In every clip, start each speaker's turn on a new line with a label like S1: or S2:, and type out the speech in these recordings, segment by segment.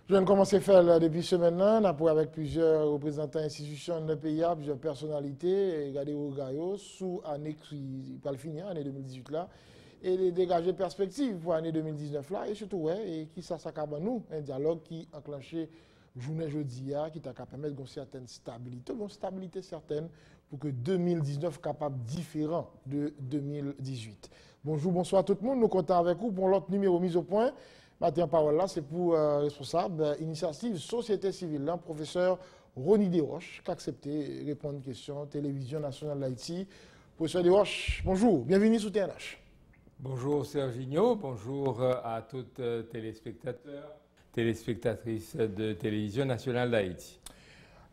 S1: Je viens de commencer à faire depuis ce maintenant, on a pour avec plusieurs représentants institutions de pays, plusieurs personnalités, regarder au Gaïo, sous année qui va le finir, année 2018 là, et de dégager perspective pour l'année 2019 là, et surtout, ouais, et qui ça s'accable nous, un dialogue qui enclenché journée jeudi, qui t'a permettre une certaine stabilité, une stabilité certaine pour que 2019 capable différent de 2018. Bonjour, bonsoir tout le monde, nous comptons avec vous pour l'autre numéro mise au point. Matin parole là, c'est pour responsable initiative société civile, là, professeur Ronnie Desroches, qui a accepté de répondre aux questions Télévision nationale d'Haïti. Professeur Desroches, bonjour, bienvenue sur TNH.
S2: Bonjour Serginho, bonjour à toutes téléspectateurs, téléspectatrices de Télévision nationale d'Haïti.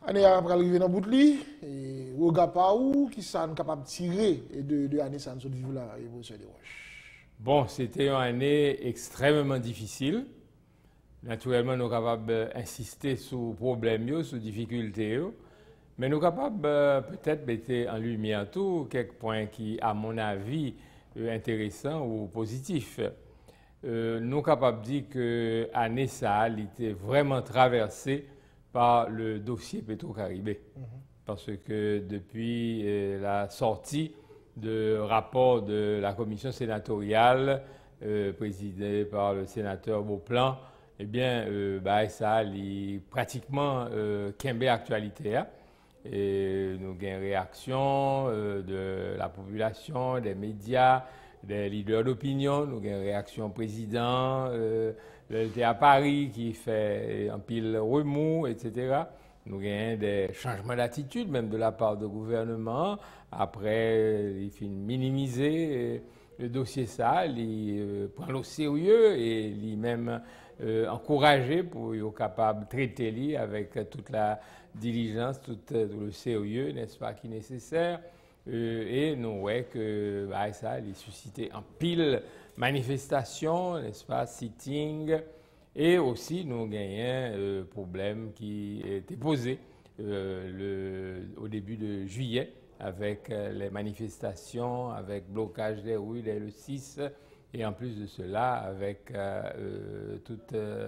S1: On est arrivé dans le bout de lit, et regarde pas où, qui sont capables de tirer de l'année ça nous vivre là, professeur Desroches.
S2: Bon, c'était une année extrêmement difficile. Naturellement, nous sommes capables d'insister sur les problèmes, sur les difficultés. Mais nous sommes capables peut-être de mettre en lumière tout quelques points qui, à mon avis, intéressants ou positifs. Nous sommes capables de dire que l'année ça était vraiment traversée par le dossier Petro-Caribé. Parce que depuis la sortie de rapport de la commission sénatoriale présidée par le sénateur Beauplan, eh bien, ça a pratiquement kembe actualité. Et nous avons une réaction de la population, des médias, des leaders d'opinion, nous avons une réaction président, était à Paris qui fait un pile remous, etc. Nous avons des changements d'attitude, même de la part du gouvernement. Après, il finit minimiser le dossier ça, il prend au sérieux et il même encouragé pour être capable de traiter avec toute la diligence, tout le sérieux, n'est-ce pas, qui est nécessaire. Et nous voyons que ça a suscité en pile manifestation, n'est-ce pas, sitting. Et aussi, nous avons un problème qui était posé au début de juillet avec les manifestations, avec blocage des rues dès le 6, et en plus de cela, avec tout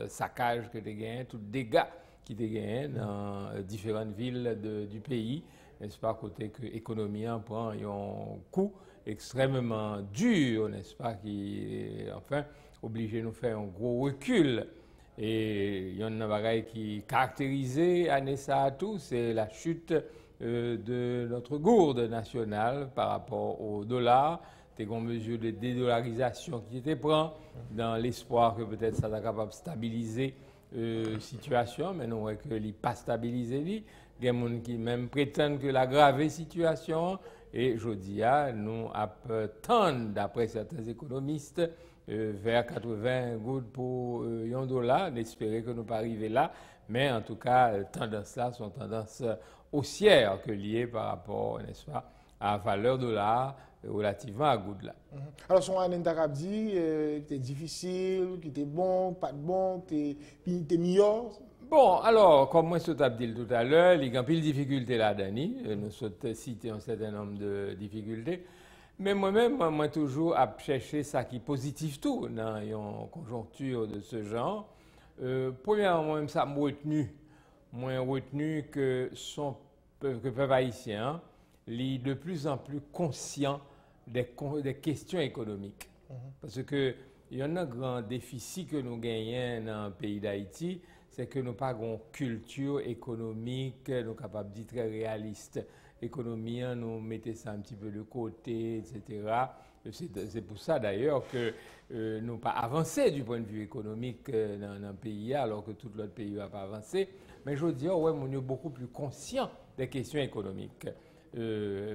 S2: saccage que tu as gagné, tout dégâts qui tu gagné dans différentes villes du pays, n'est-ce pas, côté que l'économie en prend un coup extrêmement dur, n'est-ce pas, qui, enfin, obligé de nous faire un gros recul. Et il y a un bagage qui caractérisait l'année ça à tout, c'est la chute de notre gourde nationale par rapport au dollar. Des grandes mesures de dédollarisation qui étaient prises dans l'espoir que peut-être ça soit capable de stabiliser la situation, mais nous voyons que ce n'est pas stabilisé. Il y a des gens qui même prétendent que l'aggraver la situation. Et je dis, nous attendons, d'après certains économistes, vers 80 gouttes pour $1, d'espérer que nous ne pas arriver là. Mais en tout cas, tendances là sont tendances haussières que liées par rapport, n'est-ce pas, à la valeur dollar relativement à goud là.
S1: Alors, son année d'Arabie dit qui était difficile, qui était bon, pas de bon, qui était meilleur.
S2: Bon, alors, comme moi, je t'ai dit tout à l'heure, il y a une difficulté là-dedans. Nous avons cité un certain nombre de difficultés. Mais moi-même, moi, toujours à chercher ça qui est positif tout dans une conjoncture de ce genre. Premièrement, moi-même, ça m'a retenu. Moi, retenu que le peuple haïtien est de plus en plus conscient des questions économiques. Parce que il y a un grand déficit que nous gagnons dans le pays d'Haïti, c'est que nous n'avons pas une culture économique, nous sommes capables de dire très réaliste. L'économie, nous mettons ça un petit peu de côté, etc. C'est pour ça d'ailleurs que nous n'avons pas avancé du point de vue économique dans le pays, alors que tout l'autre pays n'a pas avancé. Mais je veux dire, ouais, on est beaucoup plus conscient des questions économiques.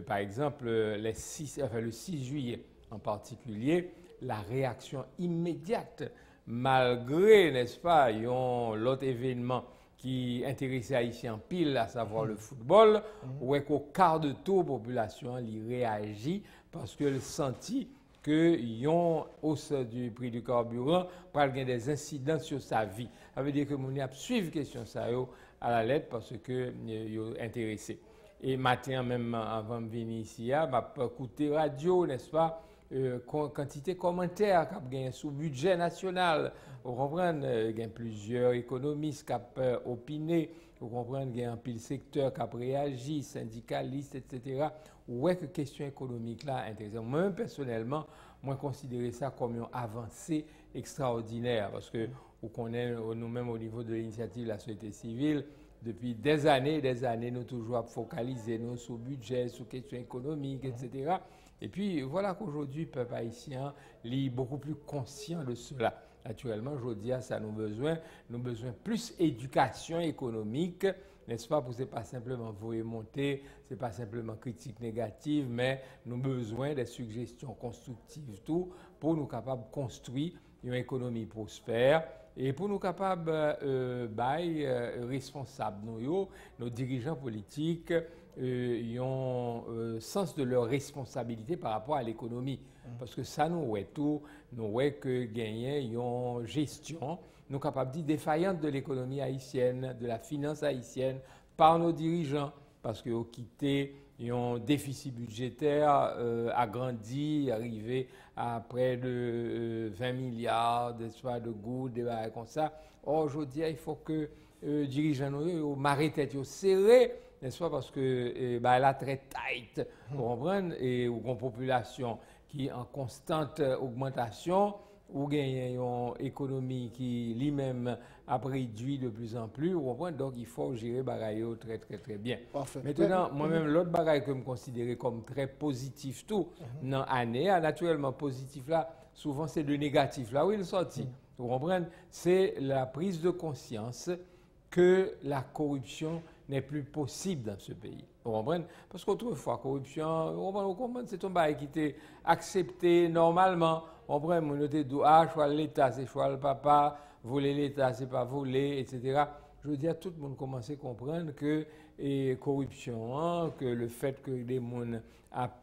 S2: Par exemple, le 6 juillet en particulier, la réaction immédiate, malgré, n'est-ce pas, l'autre événement qui intéressait Haïtiens en pile, à savoir le football, où est qu'au quart de tour, la population réagit parce qu'elle sentit qu'il y a une hausse du prix du carburant, par des incidents sur sa vie. Ça veut dire que nous avons suivi la question ça à la lettre parce que nous intéressé. Et matin, même avant de venir ici, m'a écouté radio, n'est-ce pas? quantité de commentaires qui ont gagné sous budget national. Vous comprenez, il y a plusieurs économistes qui ont opiné. Vous comprenez, il y a un pile secteur qui a réagi, syndicalistes, etc. Ouais que question économique là intéressante. Moi personnellement, moi considère ça comme une avancée extraordinaire parce que vous connaissez nous-mêmes au niveau de l'initiative de la société civile, depuis des années, nous toujours focalisé nous sur le budget, sur les questions économiques, etc. Et puis voilà qu'aujourd'hui, le peuple haïtien est beaucoup plus conscient de cela. Naturellement, je dis à ça, nous besoin plus d'éducation économique, n'est-ce pas, pour ce n'est pas simplement vous monter, ce n'est pas simplement critique négative, mais nous besoin des suggestions constructives, tout, pour nous capables de construire une économie prospère et pour nous capables responsables, nos dirigeants politiques, ont sens de leur responsabilité par rapport à l'économie. Parce que ça, nous ouais tout, nous ouais que gagner une gestion, nous capables de dire défaillante de l'économie haïtienne, de la finance haïtienne, par nos dirigeants, parce qu'ils ont quitté un déficit budgétaire agrandi, arrivé à près de 20 milliards de gouttes, des barres comme ça. Or, aujourd'hui, il faut que les dirigeants nous marrent tête serré, n'est-ce pas, parce que là très tight, vous comprenez, et une population qui est en constante augmentation, ou gagne une économie qui lui-même a réduit de plus en plus, vous comprenez, donc il faut gérer bagaille très très très bien.
S1: Parfait.
S2: Maintenant, moi-même, l'autre bagaille que je considère comme très positif tout, dans l'année, naturellement positif là, souvent c'est de négatif là où il sortit. Vous comprenez, c'est la prise de conscience que la corruption n'est plus possible dans ce pays. Vous comprenez? Parce qu'autrefois, corruption, vous comprenez, c'est un bail qui était accepté normalement. Vous comprenez? On était dit, choix l'État, c'est choix le papa, voler l'État, c'est pas voler, etc. Je veux dire, tout le monde commence à comprendre que corruption, que le fait que les gens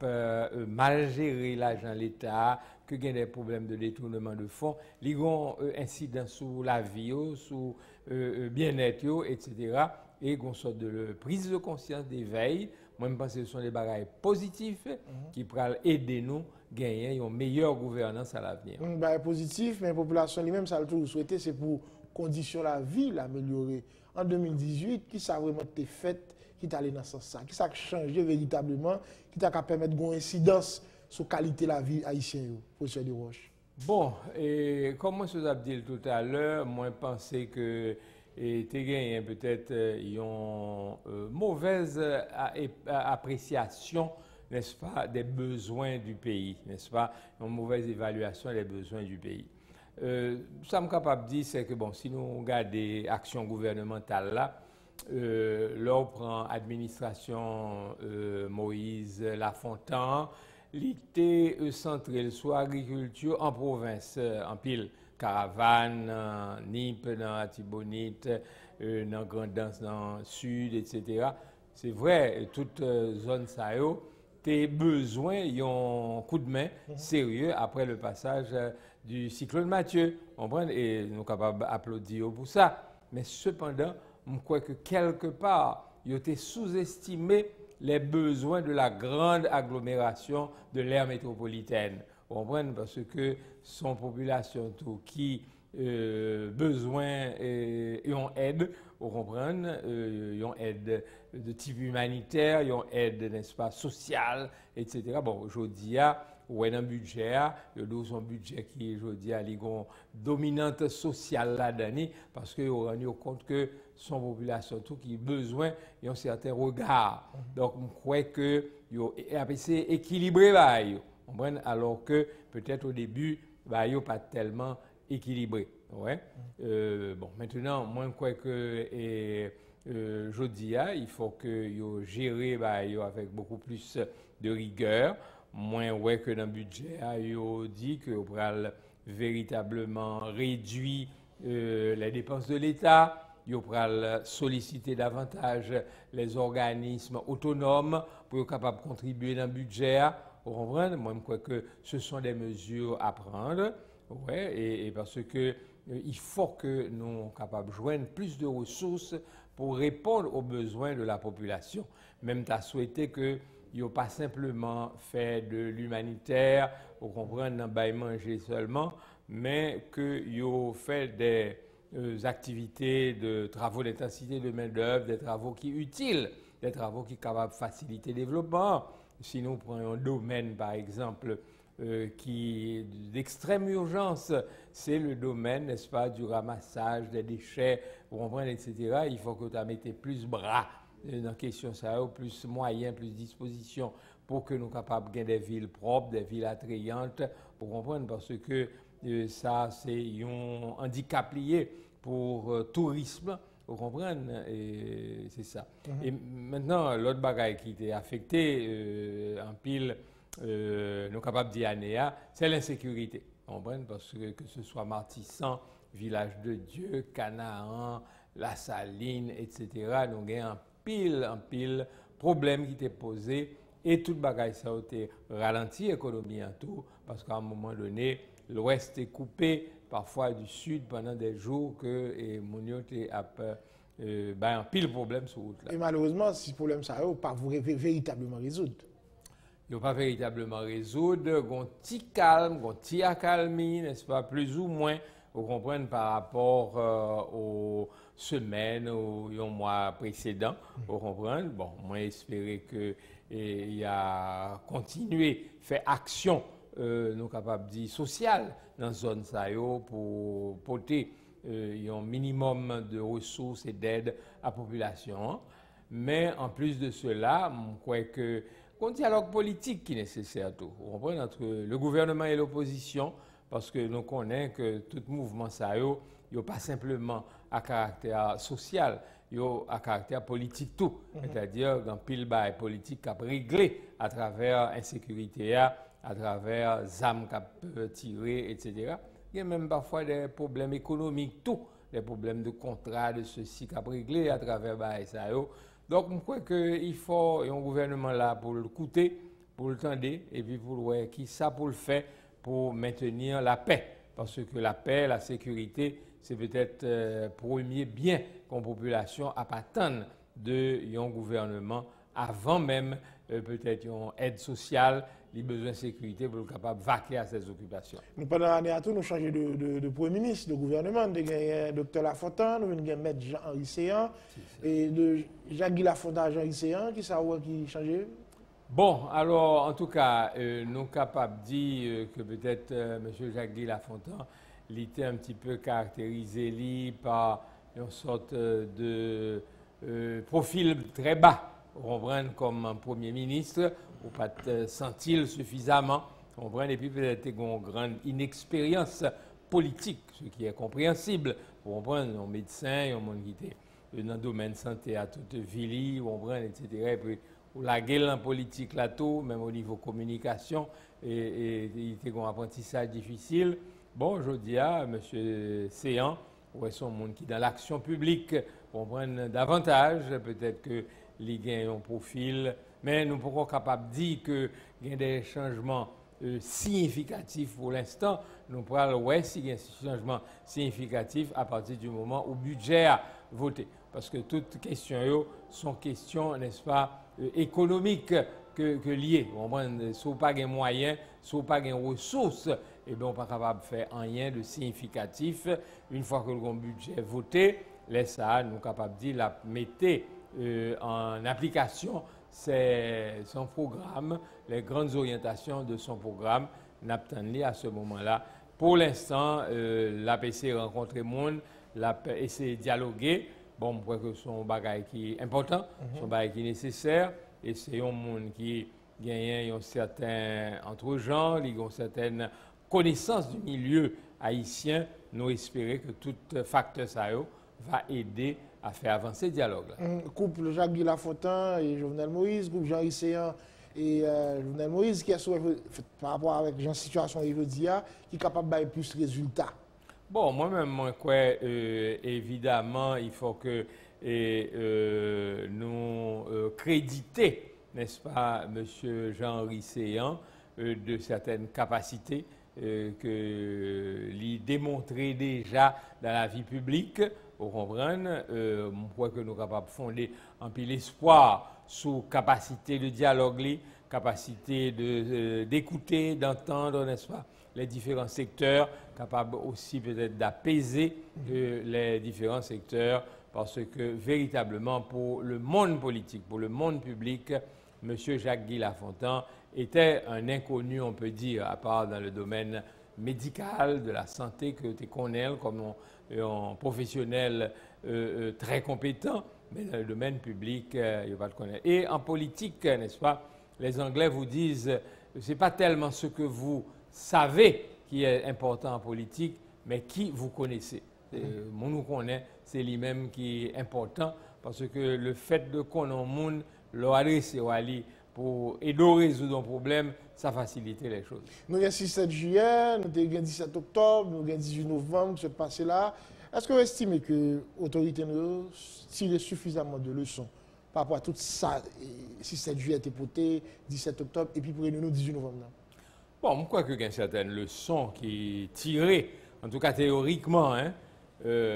S2: aient mal géré l'argent de l'État, que y a des problèmes de détournement de fonds, ils ont incidence sur la vie, sur bien-être, etc. Et une sorte de prise de conscience, d'éveil. Moi, je pense que ce sont des bagages positifs qui pourraient aider nous à gagner une meilleure gouvernance à l'avenir.
S1: Un bagage positif, mais la population lui-même, ça le tout souhaité, c'est pour conditions la vie l'améliorer. En 2018, qui ça vraiment été fait, qui t'a allé dans ce sens, qui ça a changé véritablement, qui t'a permettre une incidence sur la qualité de la vie haïtienne, professeur de Roche.
S2: Bon, et comme je vous ai dit tout à l'heure, moi, je pensais que tu gagné peut-être une mauvaise appréciation, n'est-ce pas, des besoins du pays, n'est-ce pas, une mauvaise évaluation des besoins du pays. Ça me capable de dire, c'est que bon, si nous regardons des actions gouvernementales là, là on prend administration Moïse Lafontaine, l'été centré sur l'agriculture en province, en pile. Caravane, Nip, dans Atibonite, dans Grandance, dans le sud, etc. C'est vrai, toute zone ça y tes besoins, ils ont un coup de main sérieux après le passage du cyclone Mathieu. Et nous sommes capables d'applaudir pour ça. Mais cependant, je crois que quelque part, ils ont sous-estimé les besoins de la grande agglomération de l'aire métropolitaine. Vous comprenez? Parce que son population tout qui besoin et ont aide, vous comprenez? Ils ont aide de type humanitaire, ils ont aide, n'est-ce pas, sociale, etc. Bon, aujourd'hui, ou un budget, il y a un budget qui, aujourd'hui, a une dominante sociale là-dedans, parce qu'ils ont rendu compte que son population tout qui a besoin, ils ont certains regards. Donc, je crois que c'est équilibré là. Alors que peut-être au début, il n'est pas tellement équilibré. Ouais. Bon, maintenant, moi, je crois que je dis, il faut que vous gérez avec beaucoup plus de rigueur. Moins ouais que dans le budget, vous dit que vous pourrez véritablement réduire les dépenses de l'État. Vous pourrez solliciter davantage les organismes autonomes pour être capable de contribuer dans le budget. Vous comprenez? Moi, je crois que ce sont des mesures à prendre. Ouais, et parce que il faut que nous soyons capables de joindre plus de ressources pour répondre aux besoins de la population. Même tu as souhaité que n'ont pas simplement fait de l'humanitaire, vous comprenez, dans bail manger seulement, mais qu'ils ont fait des activités de travaux d'intensité de main-d'œuvre, des travaux qui sont utiles, des travaux qui sont capables de faciliter le développement. Si nous prenons un domaine, par exemple, qui est d'extrême urgence, c'est le domaine, n'est-ce pas, du ramassage des déchets, vous comprenez, etc. Il faut que tu mettes plus bras dans la question, ça, plus moyens, plus dispositions pour que nous soyons capables de gagner des villes propres, des villes attrayantes, vous comprenez, parce que ça, c'est un handicap lié pour le tourisme, vous comprenez, et c'est ça. Et maintenant, l'autre bagaille qui était affecté en pile, nous sommes capables d'y aller, c'est l'insécurité. Vous comprenez, parce que ce soit Martissan, Village de Dieu, Canaan, La Saline, etc., nous avons un pile problème qui était posé et toute bagaille ça a été ralenti l'économie en tout, parce qu'à un moment donné, l'Ouest est coupé parfois du Sud pendant des jours que Mounio a un pile problème sur route là.
S1: Et malheureusement, si ce problème ça n'a pas véritablement résoudre.
S2: Il n'y a pas véritablement résoudre, il y a un petit calme, un petit accalmie, n'est-ce pas, plus ou moins, vous comprenez, par rapport aux semaines ou aux mois précédents, vous comprenez. Bon, moi j'espère qu'il y a continué faire action, nous capables de dire sociale dans la zone ça pour porter un minimum de ressources et d'aide à la population. Mais en plus de cela, je crois que un dialogue politique qui est nécessaire tout. Vous comprenez, entre le gouvernement et l'opposition, parce que nous connaissons que tout mouvement ça n'a pas simplement à caractère social, il a à caractère politique tout. C'est-à-dire qu'un pile bail politique qui a réglé à travers l'insécurité, à travers les armes qui peuvent tirer, etc. Il y a même parfois des problèmes économiques, tout, des problèmes de contrat, de ceci qui a réglé à travers ça. Donc, je crois qu'il faut un gouvernement là pour le coûter, pour le tendre, et puis pour voir qui ça pour le faire pour maintenir la paix. Parce que la paix, la sécurité, c'est peut-être le premier bien qu'une population a pas attendre d'un gouvernement avant même peut-être une aide sociale, les besoins de sécurité pour être capable de vaquer à ses occupations.
S1: Nous, pendant l'année à tout, nous changé de Premier ministre, de gouvernement, de Dr Lafontaine, nous avons mettre Jean-Henri Séan, et de Jacques-Guy Lafontaine, Jean-Henri Séan, qui ça qui changé?
S2: Bon, alors en tout cas, nous sommes capables de dire que peut-être M. Jacques-Guy Lafontaine, il était un petit peu caractérisé par une sorte de profil très bas. Comprendre comme un Premier ministre, ou pas sentir suffisamment, comprendre, et puis peut-être une grande inexpérience politique, ce qui est compréhensible. Pour comprendre, un médecin, un monde qui était dans le domaine de santé à toute ville, comprendre, etc. Et puis, la gueule en politique là tout, même au niveau communication, et il était un apprentissage difficile. Bon, je dis à M. Séan, ouais, son monde qui dans l'action publique comprendre davantage, peut-être que les gains ont un profil, mais nous ne pouvons pas capables de dire qu'il y a des changements significatifs pour l'instant. Nous pourrons voir s'il y a un changement significatif à partir du moment où le budget a voté. Parce que toutes les questions sont questions, n'est-ce pas, économiques que liées. Si on n'a pas de moyens, si on n'a pas de ressources, eh bien, on n'est pas capable de faire rien de significatif. Une fois que le budget est voté, nous sommes capables de dire la mettre en application son programme, les grandes orientations de son programme, n'attendons à ce moment-là. Pour l'instant, l'APC rencontre le monde, essaie de dialoguer. Bon, je crois que c'est un bagage qui est important, c'est un bagage qui est nécessaire, et c'est un monde qui gagne un certain entre-gens, il a une certaine connaissance du milieu haïtien. Nous espérons que tout facteur ça va aider à faire avancer le dialogue.
S1: Couple Jacques-Guy Lafontaine et Jovenel Moïse, groupe Jean-Henri Séan et Jovenel Moïse, qui est par rapport avec la situation qui est capable de faire plus de résultats.
S2: Bon, moi-même, moi, quoi, évidemment, il faut que nous créditions, n'est-ce pas, M. Jean-Henri Séan, de certaines capacités qu'il démontrait déjà dans la vie publique. Vous comprenez, je crois que nous sommes capables de fonder un peu l'espoir sous capacité de dialogue, capacité d'écouter, d'entendre, n'est-ce pas, les différents secteurs, capable aussi peut-être d'apaiser les différents secteurs, parce que véritablement pour le monde politique, pour le monde public, M. Jacques-Guy Lafontaine était un inconnu, on peut dire, à part dans le domaine médical, de la santé, que tu connais comme un professionnel très compétent, mais dans le domaine public, il ne va pas le connaître. Et en politique, n'est-ce pas, les Anglais vous disent, ce n'est pas tellement ce que vous savez qui est important en politique, mais qui vous connaissez. Mon nous connaît, c'est lui-même qui est important, parce que le fait de connaître le monde, leur adresser pour aider à résoudre un problème, ça facilite les choses.
S1: Nous avons 6-7 juillet, nous avons 17 octobre, nous avons 18 novembre qui se passe là. Est-ce que vous estimez que l'autorité nous tire suffisamment de leçons par rapport à tout ça, 6-7 juillet été porté, 17 octobre, et puis pour nous 18 novembre?
S2: Bon, je crois qu'il y a certaines leçons qui tirées, en tout cas théoriquement, hein,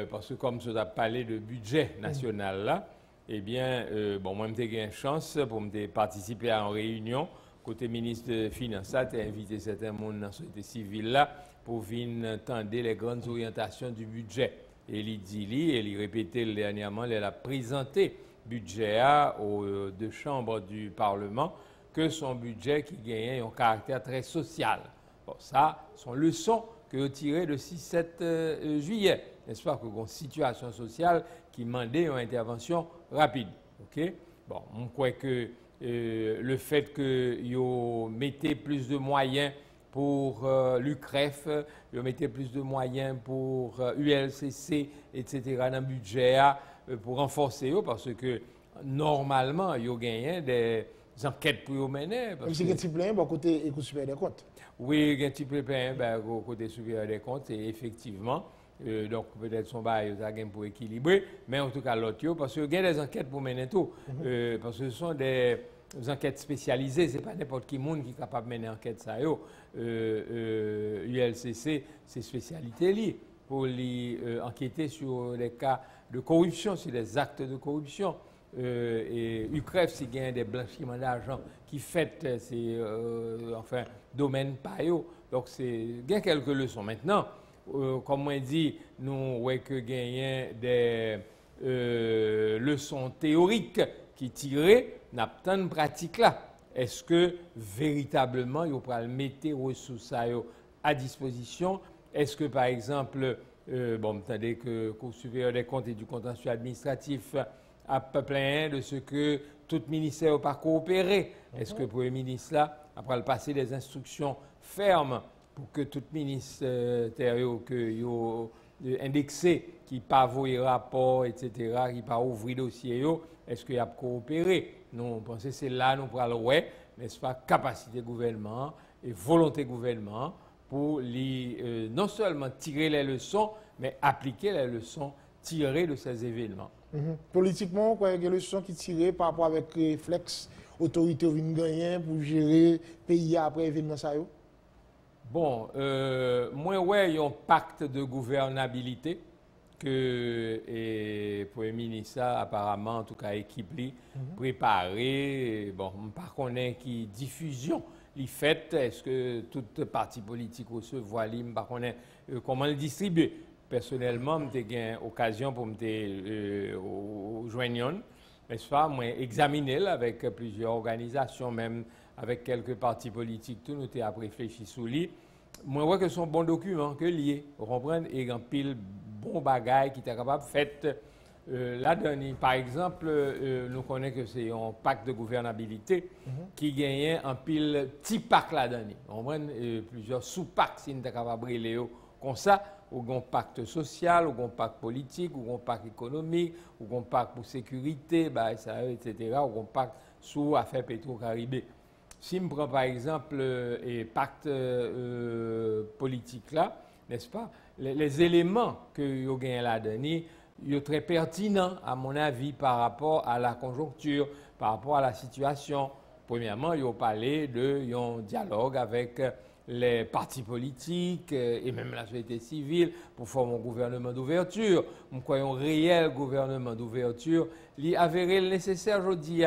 S2: parce que comme je as parlé de budget national là, eh bien, bon, moi j'ai eu une chance pour me participer à une réunion côté ministre des Finances, j'ai invité certains monde dans la société civile là pour venir entendre les grandes orientations du budget. Et il dit, et il répétait dernièrement, il a présenté budget aux deux chambres du Parlement, que son budget qui gagnait un caractère très social. Bon, ça, sont leçons que vous tirez de 6-7 juillet. N'est-ce pas, que une situation sociale qui demandait une intervention rapide. Okay? Bon, on croit que le fait que vous mettez plus de moyens pour l'UCREF, vous mettez plus de moyens pour ULCC, etc. dans le budget pour renforcer, parce que normalement, vous gagnez des enquêtes pour vous mener.
S1: C'est un petit plein, côté Écoute supérieur des comptes.
S2: Oui, il y a un petit peu plein, côté supérieur des comptes, et effectivement. Donc peut-être son bail pour équilibrer, mais en tout cas l'autre, parce qu'il y a des enquêtes pour mener tout, parce que ce sont des enquêtes spécialisées, ce n'est pas n'importe qui monde qui est capable de mener une enquête. ULCC, c'est spécialité liée pour enquêter sur les cas de corruption, sur les actes de corruption. Et UCREF, c'est qu'il y a des blanchiments d'argent qui fait ces domaines par eux. Donc il y a quelques leçons. Maintenant, comme on dit, nous voyons que gagner des leçons théoriques qui tirent, n'a pas de pratique là. Est-ce que véritablement, il faut mettre les ressources à disposition? Est-ce que par exemple, bon, vous entendez que le Cour supérieure des comptes et du contentieux administratif a plein de ce que tout ministère n'a pas coopéré? Est-ce que le Premier ministre là, après le passer des instructions fermes pour que tout ministère indexé, qui pas vos rapports, etc., qui pas ouvrir dossier, est-ce qu'il a coopéré? Nous pensons que c'est là nous prenons n'est-ce pas, capacité gouvernement et volonté gouvernement pour non seulement tirer les leçons, mais appliquer les leçons tirées de ces événements.
S1: Politiquement, il y a des leçons qui tirent par rapport avec les réflexes autorité au gagner pour gérer le pays après l'événement.
S2: Bon, moi, il y a un pacte de gouvernabilité que le Premier ministre a apparemment, en tout cas, équipe préparé. Bon, par contre, qui diffusion les fait, est-ce que toute parti politique recevoir par contre, comment le distribuer? Personnellement, j'ai eu l'occasion pour me joindre, n'est-ce pas, moi, examiner avec plusieurs organisations, même avec quelques partis politiques, tout nous avons réfléchi sur lui. Moi, je vois que ce sont bons documents que liés, vous comprenez, et un pile bon bagage qui est capable de faire. Là-dedans, par exemple, nous connaissons que c'est un pacte de gouvernabilité qui gagne un pile petit pacte là-dedans. Vous comprenez, plusieurs sous-pactes, si nous sommes capables de briller comme ça, ou un pacte social, ou un pacte politique, ou un pacte économique, ou un pacte pour sécurité, etc., ou un pacte sur affaires pétro-caribé. Si je prends par exemple le pacte politique là, n'est-ce pas, les éléments que vous gagnez là-dedans, ils sont très pertinents à mon avis par rapport à la conjoncture, par rapport à la situation. Premièrement, ils ont parlé d'un dialogue avec les partis politiques et même la société civile pour former un gouvernement d'ouverture. Nous croyons un réel gouvernement d'ouverture, il avéré le nécessaire aujourd'hui.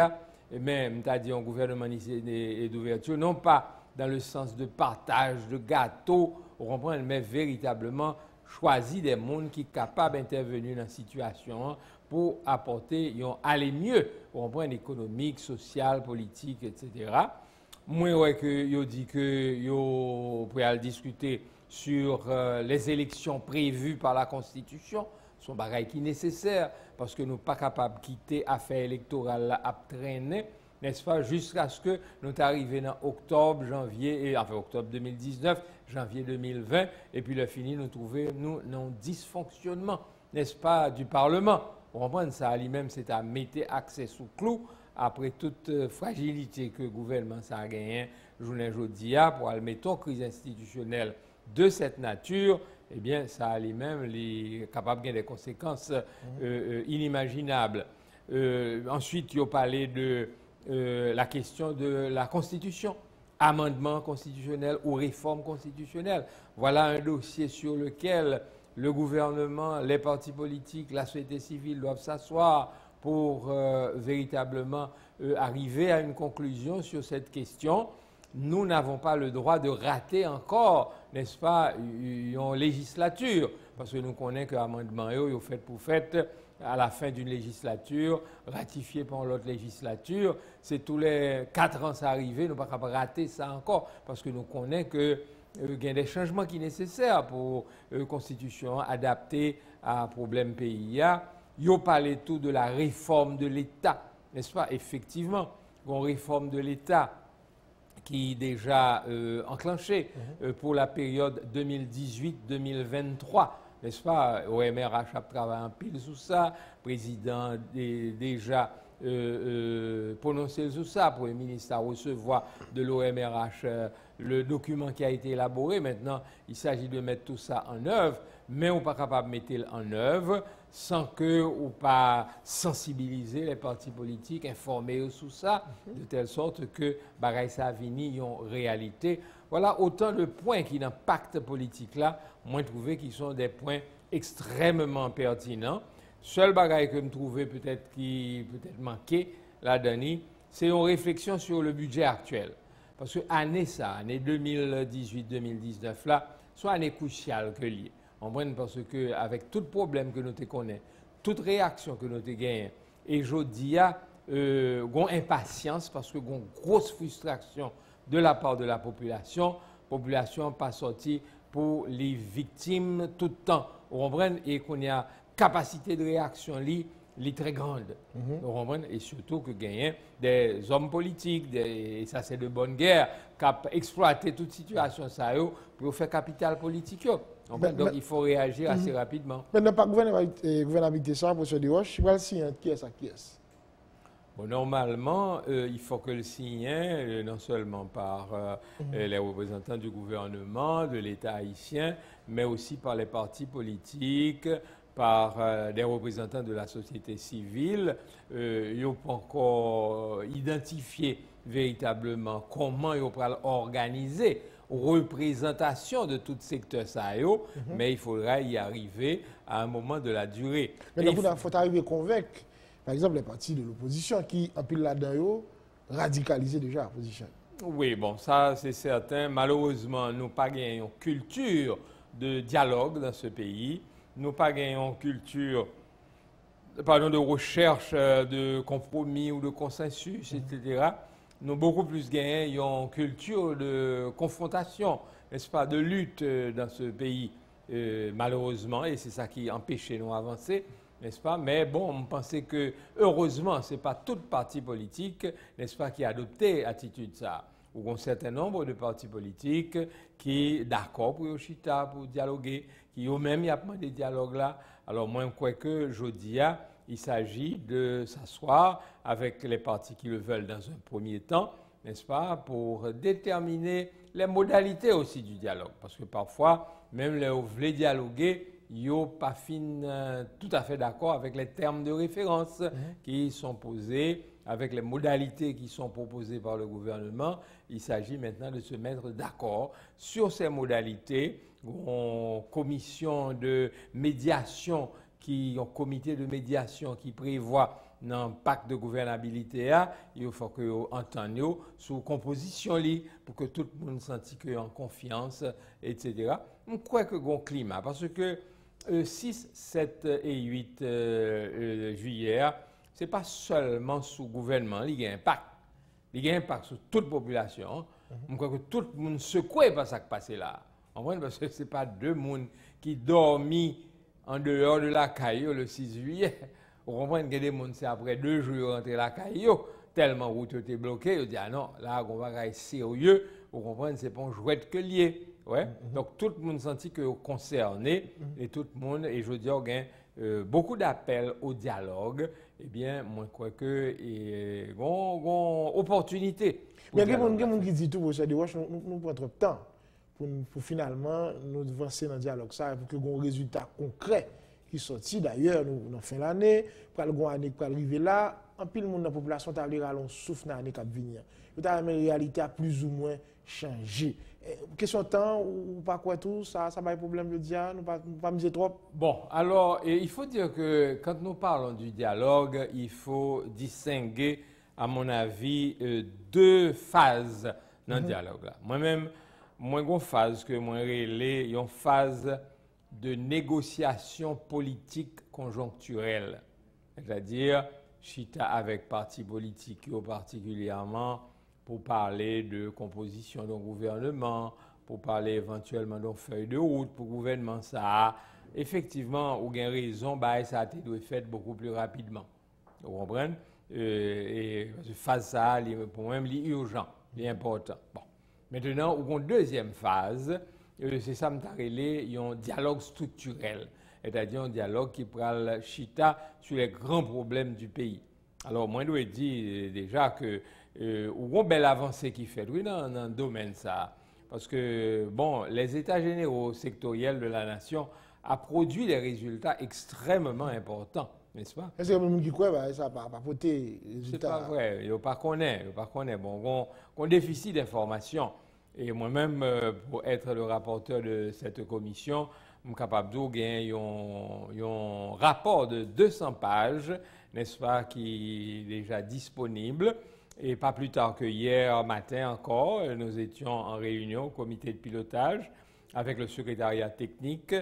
S2: mais m'ta dit un gouvernement et d'ouverture, non pas dans le sens de partage de gâteaux, vous comprenez, mais véritablement choisir des gens qui sont capables d'intervenir dans la situation pour apporter, aller mieux, vous comprenez, économique, social, politique, etc. Moi, ouais, que yo dit que yo pourrait discuter sur les élections prévues par la Constitution, son bagage qui est nécessaire parce que nous ne sommes pas capables de quitter l'affaire électorale à traîner, n'est-ce pas, jusqu'à ce que nous arrivions en octobre, janvier, enfin octobre 2019, janvier 2020, et puis le fini, nous trouvons nous dans dysfonctionnement, n'est-ce pas, du Parlement. Vous comprenez, ça lui-même, c'est à mettre accès sous clou après toute fragilité que le gouvernement a gagné, journée aujourd'hui, pour aller mettre en crise institutionnelle de cette nature, eh bien, ça a lui-même capable de des conséquences inimaginables. Ensuite, il a parlé de la question de la Constitution, amendement constitutionnel ou réforme constitutionnelle. Voilà un dossier sur lequel le gouvernement, les partis politiques, la société civile doivent s'asseoir pour véritablement arriver à une conclusion sur cette question. Nous n'avons pas le droit de rater encore, n'est-ce pas, une législature, parce que nous connaissons que l'amendement est fait pour fait à la fin d'une législature, ratifié par l'autre législature. C'est tous les 4 ans ça arrive, nous ne pouvons pas rater ça encore, parce que nous connaissons que il y a des changements qui sont nécessaires pour la Constitution adaptée à problème pays. Il a parlé tout de la réforme de l'État, n'est-ce pas? Effectivement, une réforme de l'État qui est déjà enclenchée pour la période 2018-2023, n'est-ce pas? OMRH a travaillé en pile sur ça, le président a déjà prononcé sur ça, pour le ministre à recevoir de l'OMRH le document qui a été élaboré. Maintenant, il s'agit de mettre tout ça en œuvre, mais on n'est pas capable de mettre en œuvre sans que ou pas sensibiliser les partis politiques, informer sur ça, de telle sorte que Bagaille Savini en réalité. Voilà autant de points qui dans le pacte politique là, moi je trouve qu'ils sont des points extrêmement pertinents. Seul bagaille que je trouve peut-être qui peut-être manqué là-dedans, c'est une réflexion sur le budget actuel. Parce que année 2018-2019 là, soit année cruciale que liée. On voit parce que avec tout problème que nous connaissons, toute réaction que nous gagnons, et je dis une impatience parce que une grosse frustration de la part de la population pas sortie pour les victimes tout le temps. On voit et qu'on y a capacité de réaction très grande. Et surtout que gagner des hommes politiques, et ça c'est de bonne guerre, qui ont exploité toute situation ça, pour faire capital politique. Donc il faut réagir assez rapidement.
S1: Mais pas gouvernementalité ça pour se dire, je vais signer qui est ça qui est.
S2: Bon, normalement, il faut que le signe, non seulement par les représentants du gouvernement, de l'État haïtien, mais aussi par les partis politiques, par des représentants de la société civile. Ils n'ont pas encore identifié véritablement comment ils vont organiser représentation de tout secteur ça, mais il faudra y arriver à un moment de la durée.
S1: Mais il faut arriver à convaincre, par exemple, les partis de l'opposition qui, en pile là-dedans, radicalisent déjà la position.
S2: Oui, bon, ça c'est certain. Malheureusement, nous n'avons pas une culture de dialogue dans ce pays. Nous n'avons pas une culture de recherche de compromis ou de consensus, etc. Nous avons beaucoup plus gagné une culture de confrontation, n'est-ce pas, de lutte dans ce pays, malheureusement, et c'est ça qui empêche nous d'avancer, n'est-ce pas? Mais bon, on pensait que, heureusement, ce n'est pas tout parti politique, n'est-ce pas, qui a adopté l'attitude ça. Ou un certain nombre de partis politiques qui sont d'accord pour Yoshita, pour dialoguer, qui eux-mêmes y a des dialogues là. Alors moi, je crois que jeudi, il s'agit de s'asseoir avec les partis qui le veulent dans un premier temps, n'est-ce pas, pour déterminer les modalités aussi du dialogue. Parce que parfois, même les voulaient dialoguer, ils n'ont pas tout à fait d'accord avec les termes de référence qui sont posés, avec les modalités qui sont proposées par le gouvernement. Il s'agit maintenant de se mettre d'accord sur ces modalités. Une commission de médiation, un comité de médiation qui prévoit dans le pacte de gouvernabilité, il faut que vous entendiez sur composition pour que tout le monde sente qu'il en confiance, etc. Je crois que un climat, parce que 6, 7 et 8 juillet, ce n'est pas seulement sous le gouvernement, il y a un impact. Il y a un impact sur toute la population. Je crois que tout le monde secoué par ce qui passe là. Parce que ce n'est pas deux personnes qui dorment en dehors de la caillou le 6 juillet. Vous comprenez que des gens, c'est après 2 jours rentrés la caillou, tellement route était bloquée, ils disent ah non, là on va être sérieux. Vous comprenez, c'est pas un jouet que lié. Ouais. Donc tout le monde sentit que concerné et tout le monde, et je dis beaucoup d'appels au dialogue. Eh bien, moi, je crois que il y a une opportunité.
S1: Mais il y a des gens qui disent tout, nous prenons trop de temps pour finalement nous avancer dans le dialogue, ça, pour que nous ayons un résultat concret qui sorti. D'ailleurs, nous avons fait l'année, pour l'année qui arriver là, en pile monde dans la population t'a l'air à souffle dans l'année qui va venir. La réalité a plus ou moins changé. Question de temps ou pas quoi tout, ça va être problème de dire, nous pas miser trop.
S2: Bon, alors, il faut dire que quand nous parlons du dialogue, il faut distinguer, à mon avis, 2 phases dans le dialogue là. Moi-même, une phase que moi relais, une phase de négociation politique conjoncturelle, c'est-à-dire chita avec partis politiques particulièrement pour parler de composition d'un gouvernement, pour parler éventuellement d'une feuille de route pour le gouvernement. Ça, effectivement, ou bien raison, ça a été fait beaucoup plus rapidement. Vous comprenez? Et phase ça, pour moi, c'est urgent, c'est important. Bon. Maintenant, on a une deuxième phase, c'est ça que je un dialogue structurel, c'est-à-dire un dialogue qui prend chita sur les grands problèmes du pays. Alors, moi, je dois dire déjà que on a une belle avancée qui fait dans le domaine ça. Parce que, bon, les états généraux sectoriels de la nation a produit des résultats extrêmement importants, n'est-ce pas?
S1: Est-ce que les gens qui croient ça n'a pas apporté des résultats?
S2: C'est pas vrai, il ne pas connaît. Bon, on déficit d'informations. Et moi-même, pour être le rapporteur de cette commission, je suis capable de gagner un rapport de 200 pages, n'est-ce pas, qui est déjà disponible. Et pas plus tard que hier matin encore, nous étions en réunion au comité de pilotage avec le secrétariat technique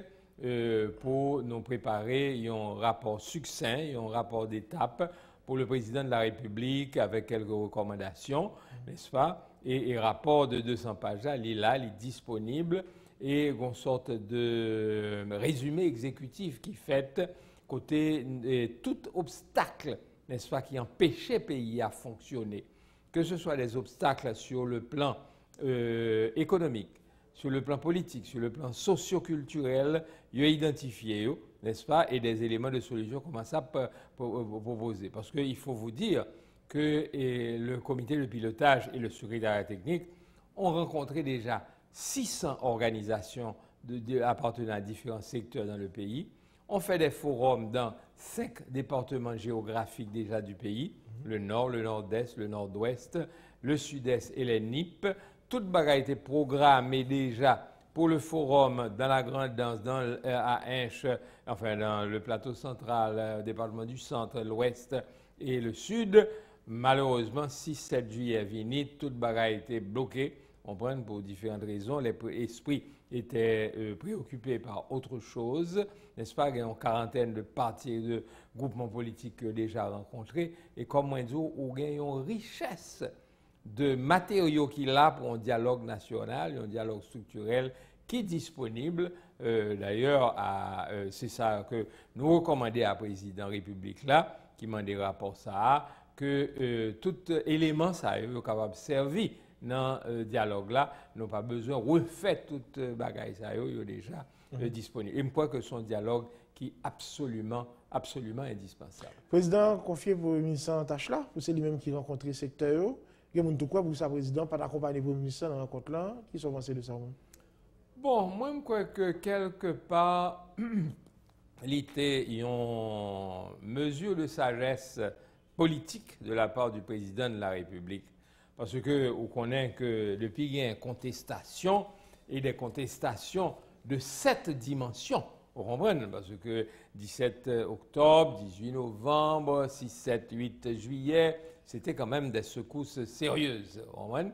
S2: pour nous préparer un rapport succinct, un rapport d'étape pour le président de la République avec quelques recommandations, n'est-ce pas? Et rapport de 200 pages, il est là, il est disponible, et une sorte de résumé exécutif qui fait côté tout obstacle, n'est-ce pas, qui empêchait le pays à fonctionner, que ce soit des obstacles sur le plan économique, sur le plan politique, sur le plan socio-culturel, il a identifié, n'est-ce pas, et des éléments de solution, comment ça peut proposer. Parce qu'il faut vous dire que le comité de pilotage et le secrétariat technique ont rencontré déjà 600 organisations appartenant à différents secteurs dans le pays. On fait des forums dans 5 départements géographiques déjà du pays, le nord, le nord-est, le nord-ouest, le sud-est et les NIP. Toute bagarre a été programmée déjà pour le forum dans la Grande Danse, à Hinche, enfin dans le plateau central, le département du centre, l'ouest et le sud. Malheureusement, 6-7 juillet venu, toute bagarre a été bloquée. On prend pour différentes raisons. L'esprit était préoccupé par autre chose, n'est-ce pas? Il y a une quarantaine de partis et de groupements politiques déjà rencontrés. Et comme moi, on a une richesse de matériaux qu'il a pour un dialogue national, un dialogue structurel qui est disponible. D'ailleurs, c'est ça que nous recommandons à la présidente de la République là, qui m'a des rapports ça, que tout élément ça est capable de servir dans le dialogue là. Nous n'avons pas besoin de refaire toute bagaille ça est déjà disponible. Et je crois que son dialogue qui est absolument indispensable.
S1: Président, confié pour le ministre en tâche là, c'est lui-même qui rencontre le secteur. Il y a tout quoi pour sa président, pas d'accompagner le ministre dans la rencontre là, qui sont avancés de ça?
S2: Bon, moi, je crois que quelque part, il était une mesure de sagesse politique de la part du président de la République. Parce que on connaît que depuis il y a une contestation, et des contestations de cette dimension, Vous comprenez? Parce que 17 octobre, 18 novembre, 6, 7, 8 juillet, c'était quand même des secousses sérieuses. Vous comprenez?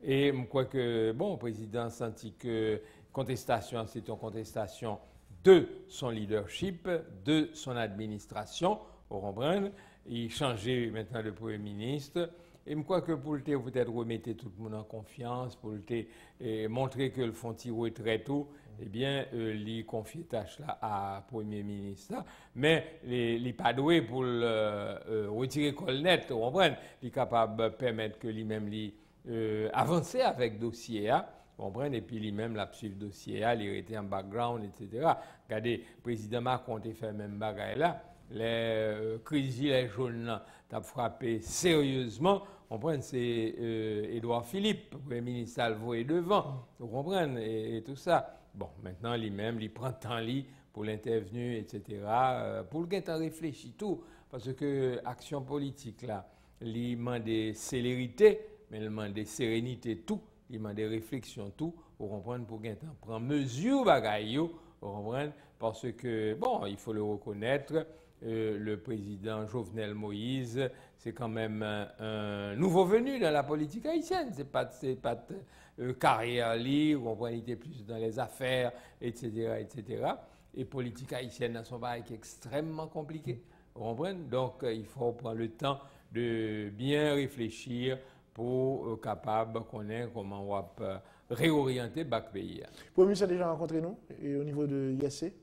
S2: Et je crois que, bon, le président senti que contestation, c'est une contestation de son leadership, de son administration. Vous comprenez? Il changeait maintenant de Premier ministre. Et je crois que pour le peut-être remettre tout le monde en confiance, pour le montrer que le font tirer très tôt, eh bien, il confie tâche là à Premier ministre. Mais il n'est pas doué pour retirer colnet, vous comprenez? Il est capable de permettre que lui-même avancer avec le dossier. Vous comprenez? Et puis lui-même, la suivre le dossier, il était en background, etc. Regardez, le président Macron a fait le même bagaille là. Les crises gilets jaunes ont frappé sérieusement. Vous comprenez? C'est Édouard Philippe, le Premier ministre Salvo devant. Vous comprenez? Et tout ça. Bon, maintenant, lui-même, il prend le temps pour l'intervenu, etc. Pour le temps réfléchir tout. Parce que l'action politique, là, il demande des célérité, mais il demande des sérénité tout. Il demande des réflexions tout. Vous comprenez? Pour le temps prendre mesure, bagaille, vous comprenez? Parce que, bon, il faut le reconnaître. Le président Jovenel Moïse, c'est quand même un nouveau venu dans la politique haïtienne. C'est pas carrière libre, on voit il était plus dans les affaires, etc., etc. Et politique haïtienne dans son bail qui est extrêmement compliqué. Vous comprenez? Donc, il faut prendre le temps de bien réfléchir pour capable connaître comment on va réorienter le pays.
S1: Le Premier ministre a déjà rencontré nous et au niveau de l'ISC?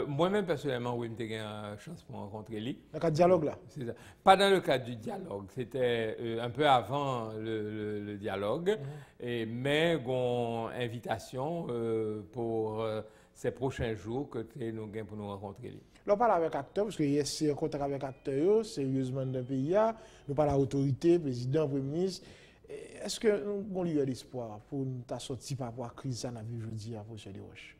S2: Moi-même, personnellement, oui, j'ai eu une chance pour rencontrer lui.
S1: Dans le cadre du dialogue, là?
S2: C'est ça. Pas dans le cadre du dialogue, c'était un peu avant le dialogue, mais une invitation pour ces prochains jours que nous avons pour nous rencontrer lui.
S1: Là, on parle avec acteurs, parce que l'ISC est en contact avec acteurs, sérieusement dans le pays. Nous parlons à l'autorité, président, premier ministre. Est-ce que nous avons lieu d'espoir pour nous sortir par rapport à la crise que nous avons aujourd'hui à Professeur Desroches?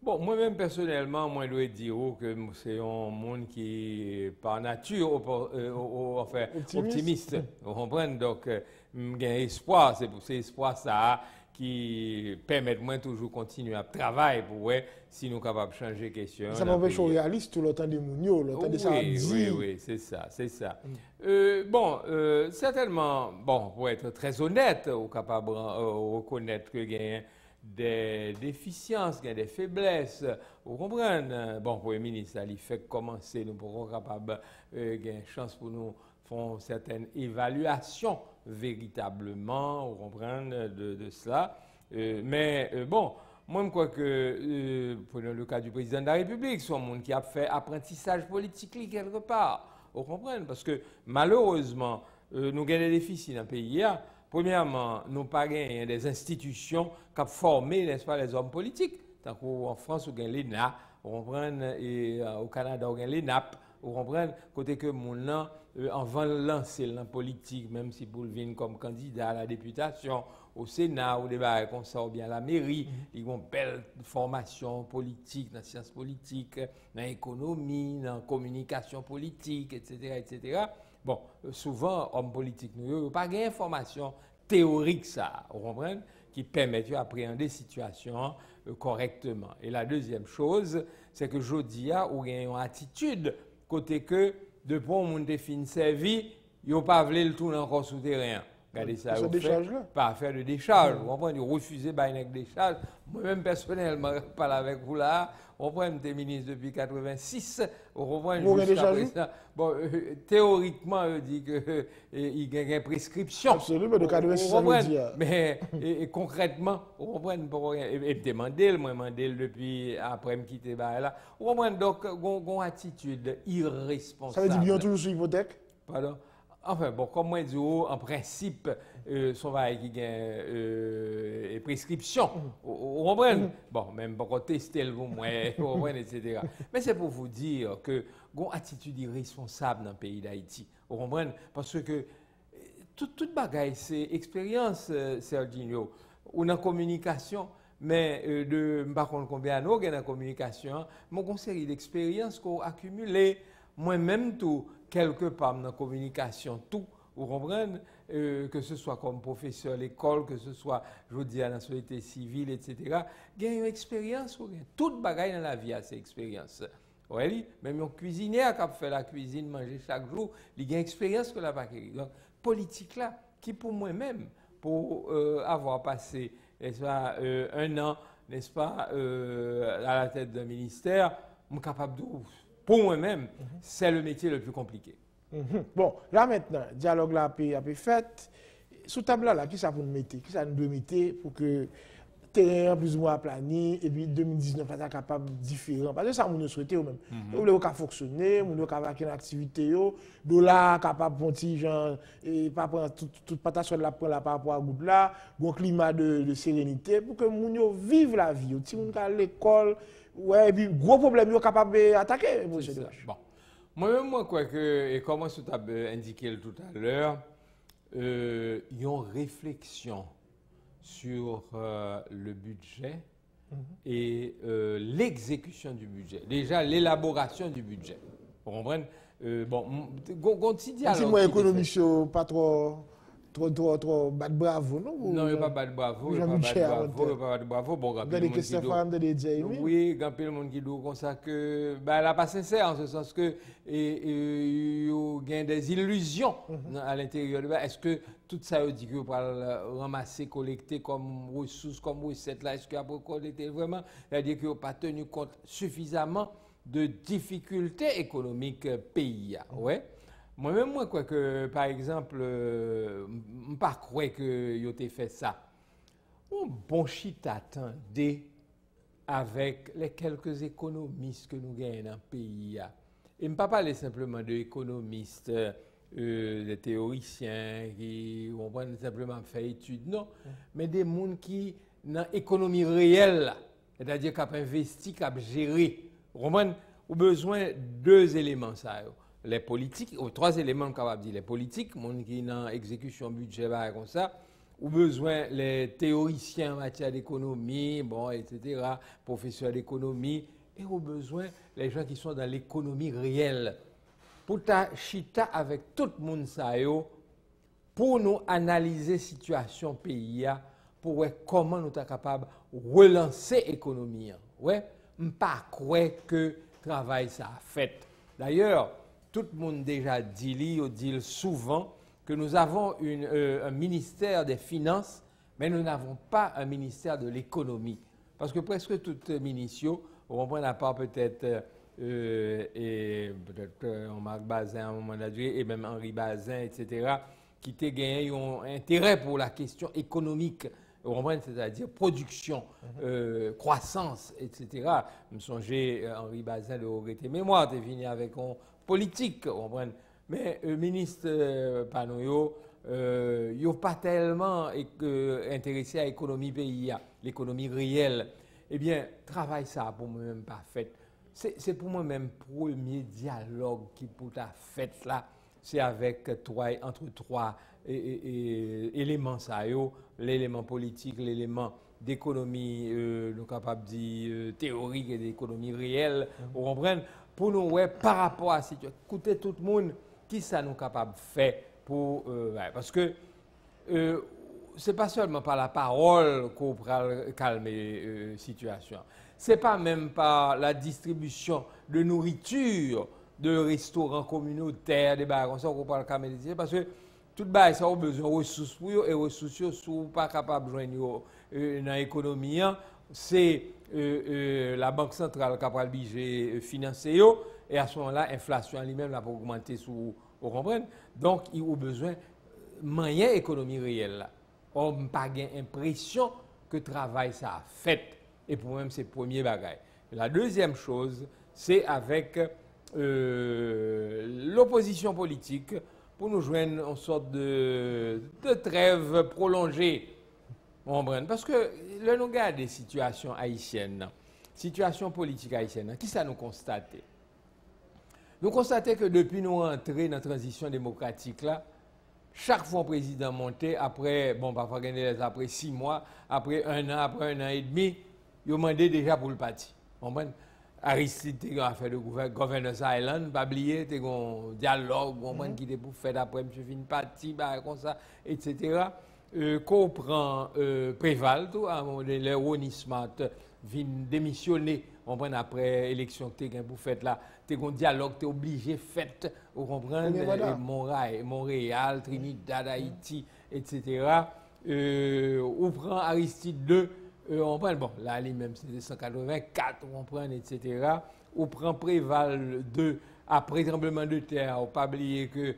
S2: Bon, moi-même, personnellement, moi, je dois dire que c'est un monde qui est par nature enfin, optimiste. Vous comprenez? Donc, j'ai espoir. C'est pour cet espoir ça qui permet moi toujours continuer à travailler pour voir si nous sommes capables de changer question.
S1: Ça m'empêche au réaliste tout le temps de Mounio, le temps de ça.
S2: Oui, c'est ça, c'est ça. Bon, certainement, bon, pour être très honnête, ou capable de reconnaître que y a des déficiences, des faiblesses. Vous comprenez? Bon, pour le ministre, il fait commencer, nous pourrons capables, une chance pour nous faire certaines évaluations véritablement, vous comprenez, de cela. Mais bon, moi, je crois que, prenons le cas du président de la République, c'est un monde qui a fait apprentissage politique quelque part. Vous comprenez? Parce que malheureusement, nous avons des déficits dans le pays. Premièrement, nous n'avons pas des institutions qui ont formé, n'est-ce pas, les hommes politiques. Tant qu'en France, nous avons l'ENA, vous comprenez, et au Canada, nous avons l'ENAP, vous comprenez, côté que mon avant de lancer la politique, même si vous venez comme candidat à la députation, au Sénat, ou des barres comme ça, ou bien à la mairie, ils ont une belle formation politique, dans la science politique, dans l'économie, dans la communication politique, etc., etc. Bon, souvent, hommes politiques, nous n'avons pas d'informations théoriques, ça, vous comprenez, qui permettent d'appréhender les situations correctement. Et la deuxième chose, c'est que je dis, où il y a une attitude, côté que, depuis qu'on monde définit sa vie, ils n'ont pas voulu le tourner encore souterrain. Regardez ça, pas faire de décharge. Vous comprenez, refuser de décharge. Moi-même, personnellement, je parle avec vous là. On prend des ministres depuis 1986. On reprend jusqu'à présent. Bon, théoriquement, je dis qu'il y a une prescription.
S1: Absolument, de 1986,
S2: mais concrètement, on reprend pour rien. Et demander, moi, demander depuis après me quitter là. On reprend donc une attitude irresponsable.
S1: Ça veut dire qu'ils ont toujours sous hypothèque?
S2: Pardon? Enfin, bon, comme moi, je dis, en principe, son va qui a prescription. Vous comprenez? Bon, même pour tester le vous, vous comprenez, etc. Mais c'est pour vous dire que une attitude irresponsable dans le pays d'Haïti. Vous comprenez? Parce que toute bagaille, c'est expérience, Serginho, ou dans la communication. Mais je ne sais pas combien de temps dans la communication, mais une série d'expériences qu'on a accumulées. Moi-même, tout, quelque part dans la communication, tout, vous comprenez, que ce soit comme professeur à l'école, que ce soit, je dis, à la société civile, etc., il y a une expérience, toute bagaille dans la vie a ses expériences. Oui, même un cuisinier qui fait la cuisine, manger chaque jour, il y a une expérience que la vaquerie. Donc, politique là, qui pour moi-même, pour avoir passé, n'est-ce pas, un an, n'est-ce pas, à la tête d'un ministère, je suis capable de... Pour moi-même, c'est le métier le plus compliqué.
S1: Bon, là maintenant, le dialogue là a été fait. Sous table là, qui ça pour nous mettre? Qui ça nous doit mettre pour que le terrain plus ou moins plané et puis 2019 soit capable différent? Parce que ça, nous souhaitons même. Nous voulons qu'à fonctionner, nous voulons qu'à avoir une activité, dollar capable de petit genre, et pas prendre toute patate sur la par rapport à groupe là, un climat de sérénité pour que nous vive la vie. Si nous à l'école, ouais, et puis gros problème, nous capable d'attaquer.
S2: Bon. Moi-même, moi, quoi que, et comme tu as indiqué tout à l'heure, il y a une réflexion sur le budget et l'exécution du budget. Déjà, l'élaboration du budget. Vous comprenez? Bon,
S1: si moi, économiste, pas trop bad bravo, non?
S2: Non, il n'y a pas bad bravo, il n'y a pas bad bravo. Bon,
S1: il y a des questions de Jamie.
S2: Oui, il y a plein de monde qui dit comme ça que, elle n'a pas sincère en ce sens que, il y a des illusions à l'intérieur. Est-ce que tout ça, il dit que vous ramasser, collecter comme ressources, comme recettes là, est-ce qu'il y a collecter vraiment? C'est-à-dire qu'il n'y a pas tenu compte suffisamment de difficultés économiques pays. Ouais. Moi-même, moi, quoi que, par exemple, je ne pas croire que vous avez fait ça. Un bon chita attendez avec les quelques économistes que nous gagnons dans le pays. Et je ne pas parler simplement d'économistes, des théoriciens qui vont simplement faire études, non, mais des gens qui, dans l'économie réelle, c'est-à-dire qui ont investi, qui ont géré, vous comprenez, ont besoin de deux éléments. Ça, les politiques, ou trois éléments capables de dire les politiques, monde qui dans exécution budget comme ça, ou besoin les théoriciens en matière d'économie, bon, etc., professeurs d'économie, et au besoin les gens qui sont dans l'économie réelle. Pour ta chita avec tout le monde ça yo, pour nous analyser la situation pays, pour voir comment nous sommes capables de relancer l'économie. Ouais, pas croire que le travail ça a fait. D'ailleurs, tout le monde déjà dit souvent que nous avons un ministère des Finances, mais nous n'avons pas un ministère de l'économie. Parce que presque toutes les ministères, on prend la part peut-être Marc Bazin à un moment donné, et même Henri Bazin, etc., qui ont gagné un intérêt pour la question économique, c'est-à-dire production, croissance, etc. Je me songeais, Henri Bazin de regretter mémoire, tu es venu avec un politique, mais le ministre Panoyo, il n'est pas tellement intéressé à l'économie pays, l'économie réelle. Eh bien, travail ça pour moi-même pas fait. C'est pour moi-même le premier dialogue qui pour ta fête là, c'est avec entre trois éléments ça, l'élément politique, l'élément d'économie, nous capable de dire théorique et d'économie réelle, vous comprenez? Pour nous, ouais, par rapport à la situation, écoutez tout le monde, qui ça nous capable de faire pour... parce que ce n'est pas seulement par la parole qu'on peut calmer la situation. Ce n'est pas même par la distribution de nourriture, de restaurants communautaires, des bars, qu'on peut calmer les situations, parce que tout le ça a besoin de ressources pour eux, et ressources ne sont pas capables de joindre dans l'économie. C'est la Banque centrale qui a le budget financier, et à ce moment-là, l'inflation elle-même va augmenter, vous comprenez? Donc, il y a besoin de moyens économie réelle. Là. On n'a pas l'impression que le travail ça a fait. Et pour moi, c'est le premier bagage. La deuxième chose, c'est avec l'opposition politique pour nous joindre en sorte de trêve prolongée. Parce que là, nous regardons des situations haïtiennes, situation politique haïtienne, qui ça nous constate? Nous constatons que depuis nous rentrés dans la transition démocratique, là, chaque fois le président montait, après, bon, parfois après 6 mois, après 1 an, après 1 an et demi, il demandait déjà pour le parti. Aristide, tu as fait le Governors Island, pas oublier, tu as un dialogue, qui était pour faire après, M. Finpati, comme ça, etc. Qu'on prend Préval, tout, les Ronismat vient démissionner, on prend après l'élection que tu as pour faire là, tu as un dialogue, tu es obligé de faire, vous comprenez, Montréal, Trinidad, Haïti, etc. On prend Aristide II, on prend, bon, là, lui-même, c'était 184, on prend, etc. On prend Préval II, après tremblement de terre, on pas oublier que,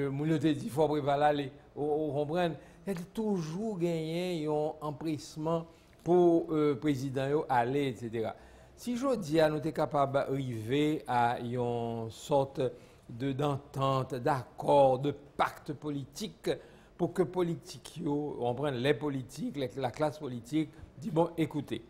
S2: mon te dit, il faut Préval aller, on comprend. Il y a toujours gagné un empressement pour le président aller, etc. Si je dis à nous sommes capables d'arriver à une sorte d'entente, d'accord, de pacte politique, pour que on prenne les politiques, la classe politique, dit bon, écoutez,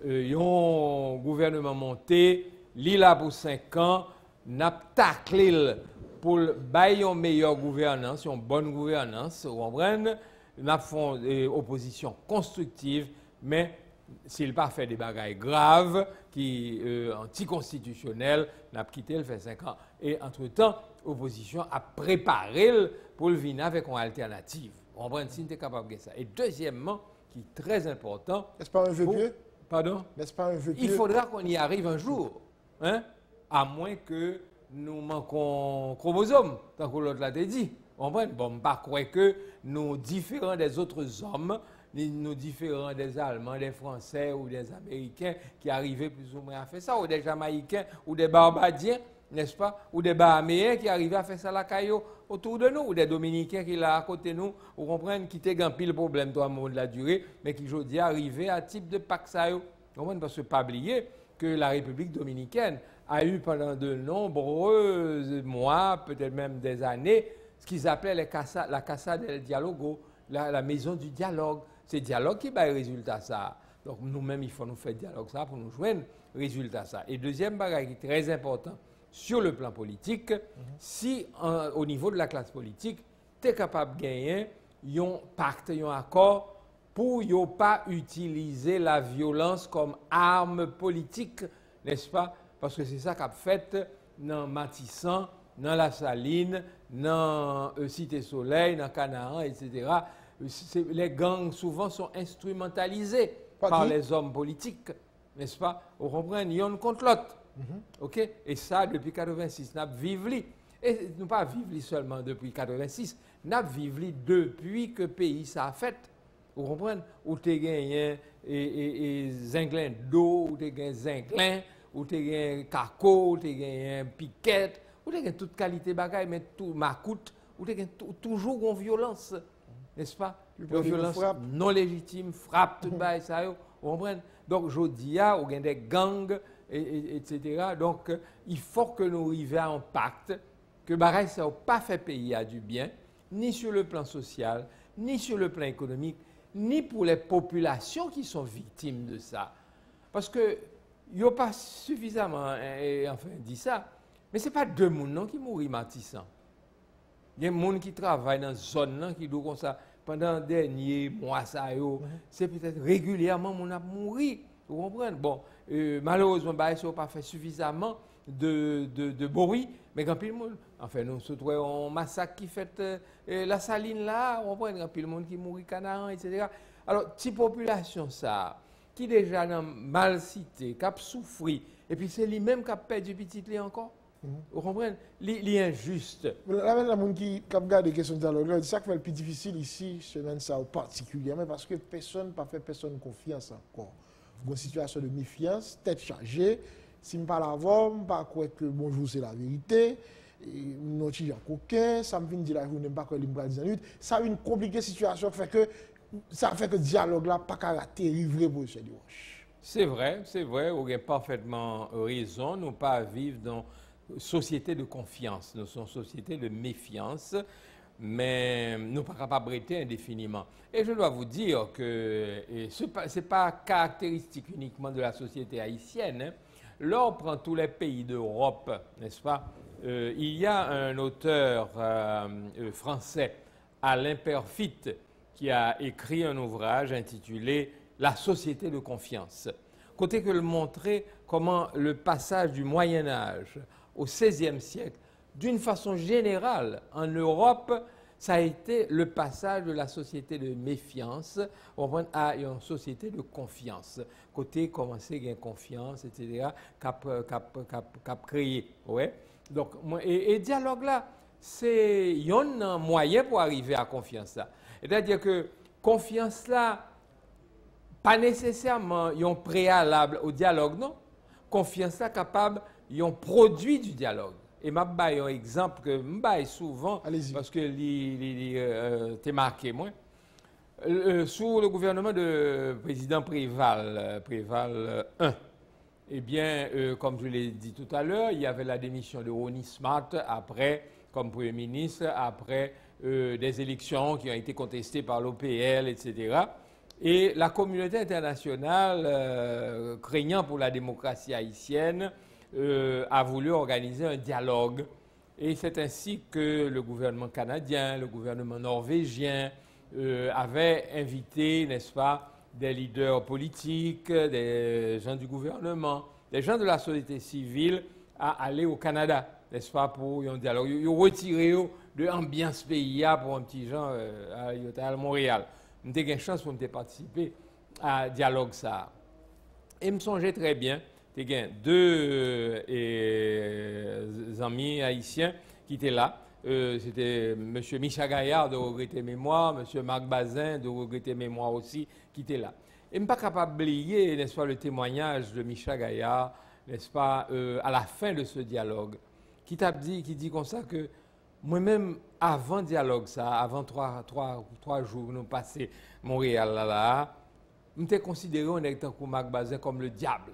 S2: il y a un gouvernement monté, l'île a pour 5 ans, n'a taclé pour bailler une meilleure gouvernance, une bonne gouvernance, vous comprenez, nous avons une opposition constructive, mais s'il n'a pas fait des bagailles graves, qui anticonstitutionnelles, n'a quitté, il fait 5 ans. Et entre-temps, l'opposition a préparé pour le venir avec une alternative. On comprend si nous sommes capables de ça. Et deuxièmement, qui est très important.
S1: N'est-ce pas un vœu pieux?
S2: Pardon?
S1: N'est-ce pas un vœu pieux?
S2: Il faudra qu'on y arrive un jour. Hein? À moins que nous manquons chromosomes, tant que l'autre l'a dit. On comprend? Bon, je ne crois pas que nous différents des autres hommes, nous différents des Allemands, des Français ou des Américains qui arrivaient plus ou moins à faire ça, ou des Jamaïcains ou des Barbadiens, n'est-ce pas? Ou des Bahaméens qui arrivaient à faire ça la caillou autour de nous, ou des Dominicains qui là à côté de nous, vous comprenez, qui étaient un pile problème tout le monde de la durée, mais qui aujourd'hui arrivaient à type de pacte ça. Vous comprenez? Parce que pas oublier que la République dominicaine a eu pendant de nombreux mois, peut-être même des années, ce qu'ils appelaient la Casa del Dialogo, la maison du dialogue. C'est le dialogue qui va le résultat ça. Donc nous-mêmes, il faut nous faire dialogue ça pour nous joindre résultat ça. Et deuxième bagage qui est très important sur le plan politique, si au niveau de la classe politique, tu es capable de gagner un pacte, un accord pour ne pas utiliser la violence comme arme politique, n'est-ce pas? Parce que c'est ça qu'a fait dans Matissan, dans La Saline, dans Cité Soleil, dans Canaan, etc. Les gangs souvent sont instrumentalisés par les hommes politiques, n'est-ce pas? Vous comprenez? Ils ont contre l'autre. OK? Et ça, depuis 1986, nous vivons. Et nous pas vivre seulement depuis 1986, nous vivons depuis que le pays ça a fait. Vous comprenez? Où tu as gagné Zinglin d'eau, où tu as gagné Zinglin, où tu as gagné Caco, où tu as gagné Piquette, où tu as gagné toute qualité de bagaille, mais tout Macoute, où tu as gagné toujours une violence. N'est-ce pas? Une violence non légitime, frappe, tout le ça, vous comprenez? Donc, je dis, il y a des gangs, etc. Donc, il faut que nous arrivions à un pacte, que Baraï, ça n'a pas fait pays à du bien, ni sur le plan social, ni sur le plan économique, ni pour les populations qui sont victimes de ça. Parce que, il n'y a pas suffisamment, enfin, dit ça, mais ce n'est pas deux personnes qui mourent Matissan. Il y a des gens qui travaillent dans cette zone qui doivent comme ça pendant les derniers mois, c'est peut-être régulièrement qu'on a mouru. Vous comprenez? Bon, malheureusement, ils n'ont pas fait suffisamment de bruit, mais quand le monde, enfin, nous se trouvons un massacre qui fait la saline là, on comprend, quand le monde qui mourit Canaan, etc. Alors, cette population, ça, qui déjà dans mal cité, qui a souffert, et puis c'est lui-même qui a perdu petit encore. Vous comprenez? C'est injuste.
S1: Là, il y a des gens qui regardent les questions de dialogue. C'est ça qui fait le plus difficile ici, semaine ça particulièrement, parce que personne n'a fait personne confiance encore. Une situation de méfiance, tête chargée. Si je ne parle pas avant, je ne pas croire que bonjour c'est la vérité. Nous sommes coquins, ça me vient de dire que vous n'aimez pas que les bras de ça a une compliquée situation qui fait que ça fait que le dialogue là pas caractérisé vrai pour ce dimanche.
S2: C'est vrai, vous avez parfaitement raison. Nous ne pas vivre dans une société de confiance, nous sommes une société de méfiance, mais nous ne sommes pas capables de rester indéfiniment. Et je dois vous dire que ce n'est pas caractéristique uniquement de la société haïtienne. Hein. Là, on prend tous les pays d'Europe, n'est-ce pas? Il y a un auteur français, Alain Perfit, qui a écrit un ouvrage intitulé « La société de confiance ». côté que le montrer comment le passage du Moyen Âge au XVIe siècle, d'une façon générale, en Europe, ça a été le passage de la société de méfiance à une société de confiance. Côté commencer à gagner confiance, etc., cap créé. Ouais. Donc, et dialogue là, c'est un moyen pour arriver à confiance là. C'est-à-dire que confiance là, pas nécessairement un préalable au dialogue, non. Confiance là capable, un produit du dialogue. Et je vais un exemple que je souvent, parce que t'es marqué, moi. Sous le gouvernement de président Préval, Préval 1, eh bien, comme je l'ai dit tout à l'heure, il y avait la démission de Ronnie Smart après, comme Premier ministre, après des élections qui ont été contestées par l'OPL, etc. Et la communauté internationale, craignant pour la démocratie haïtienne, a voulu organiser un dialogue. Et c'est ainsi que le gouvernement canadien, le gouvernement norvégien avaient invité, n'est-ce pas, des leaders politiques, des gens du gouvernement, des gens de la société civile à aller au Canada, n'est-ce pas, pour un dialogue. Ils ont retiré de l'ambiance pays pour un petit gens à Montréal. J'ai eu une chance pour participer à dialogue ça. Et me songeait très bien. J'ai deux amis haïtiens qui étaient là. C'était M. Micha Gaillard de Regretter Mémoire, M. Marc Bazin de Regretter Mémoire aussi, qui étaient là. Et je ne suis pas capable d'oublier, n'est-ce pas, le témoignage de Micha Gaillard, n'est-ce pas, à la fin de ce dialogue, qui dit comme ça que moi-même, avant dialogue, ça, avant trois jours, nous passés Montréal là, je me considéré, on est comme Marc Bazin, comme le diable.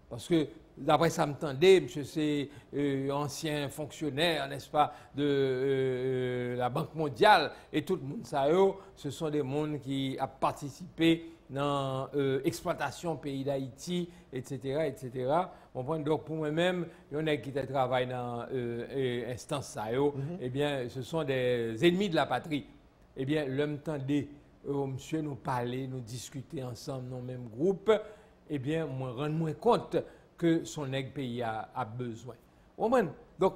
S2: Parce que, d'après ça m'entendait, monsieur, c'est ancien fonctionnaire, n'est-ce pas, de la Banque mondiale, et tout le monde, ça, ce sont des mondes qui ont participé dans l'exploitation pays d'Haïti, etc., etc. Donc, pour moi-même, il y en a qui travaillent dans l'instance, ça, eh bien, ce sont des ennemis de la patrie. Eh bien, l'homme tendait, monsieur, nous parler, nous discuter ensemble dans le même groupe, eh bien, moi, rendre compte que son pays a besoin. Donc,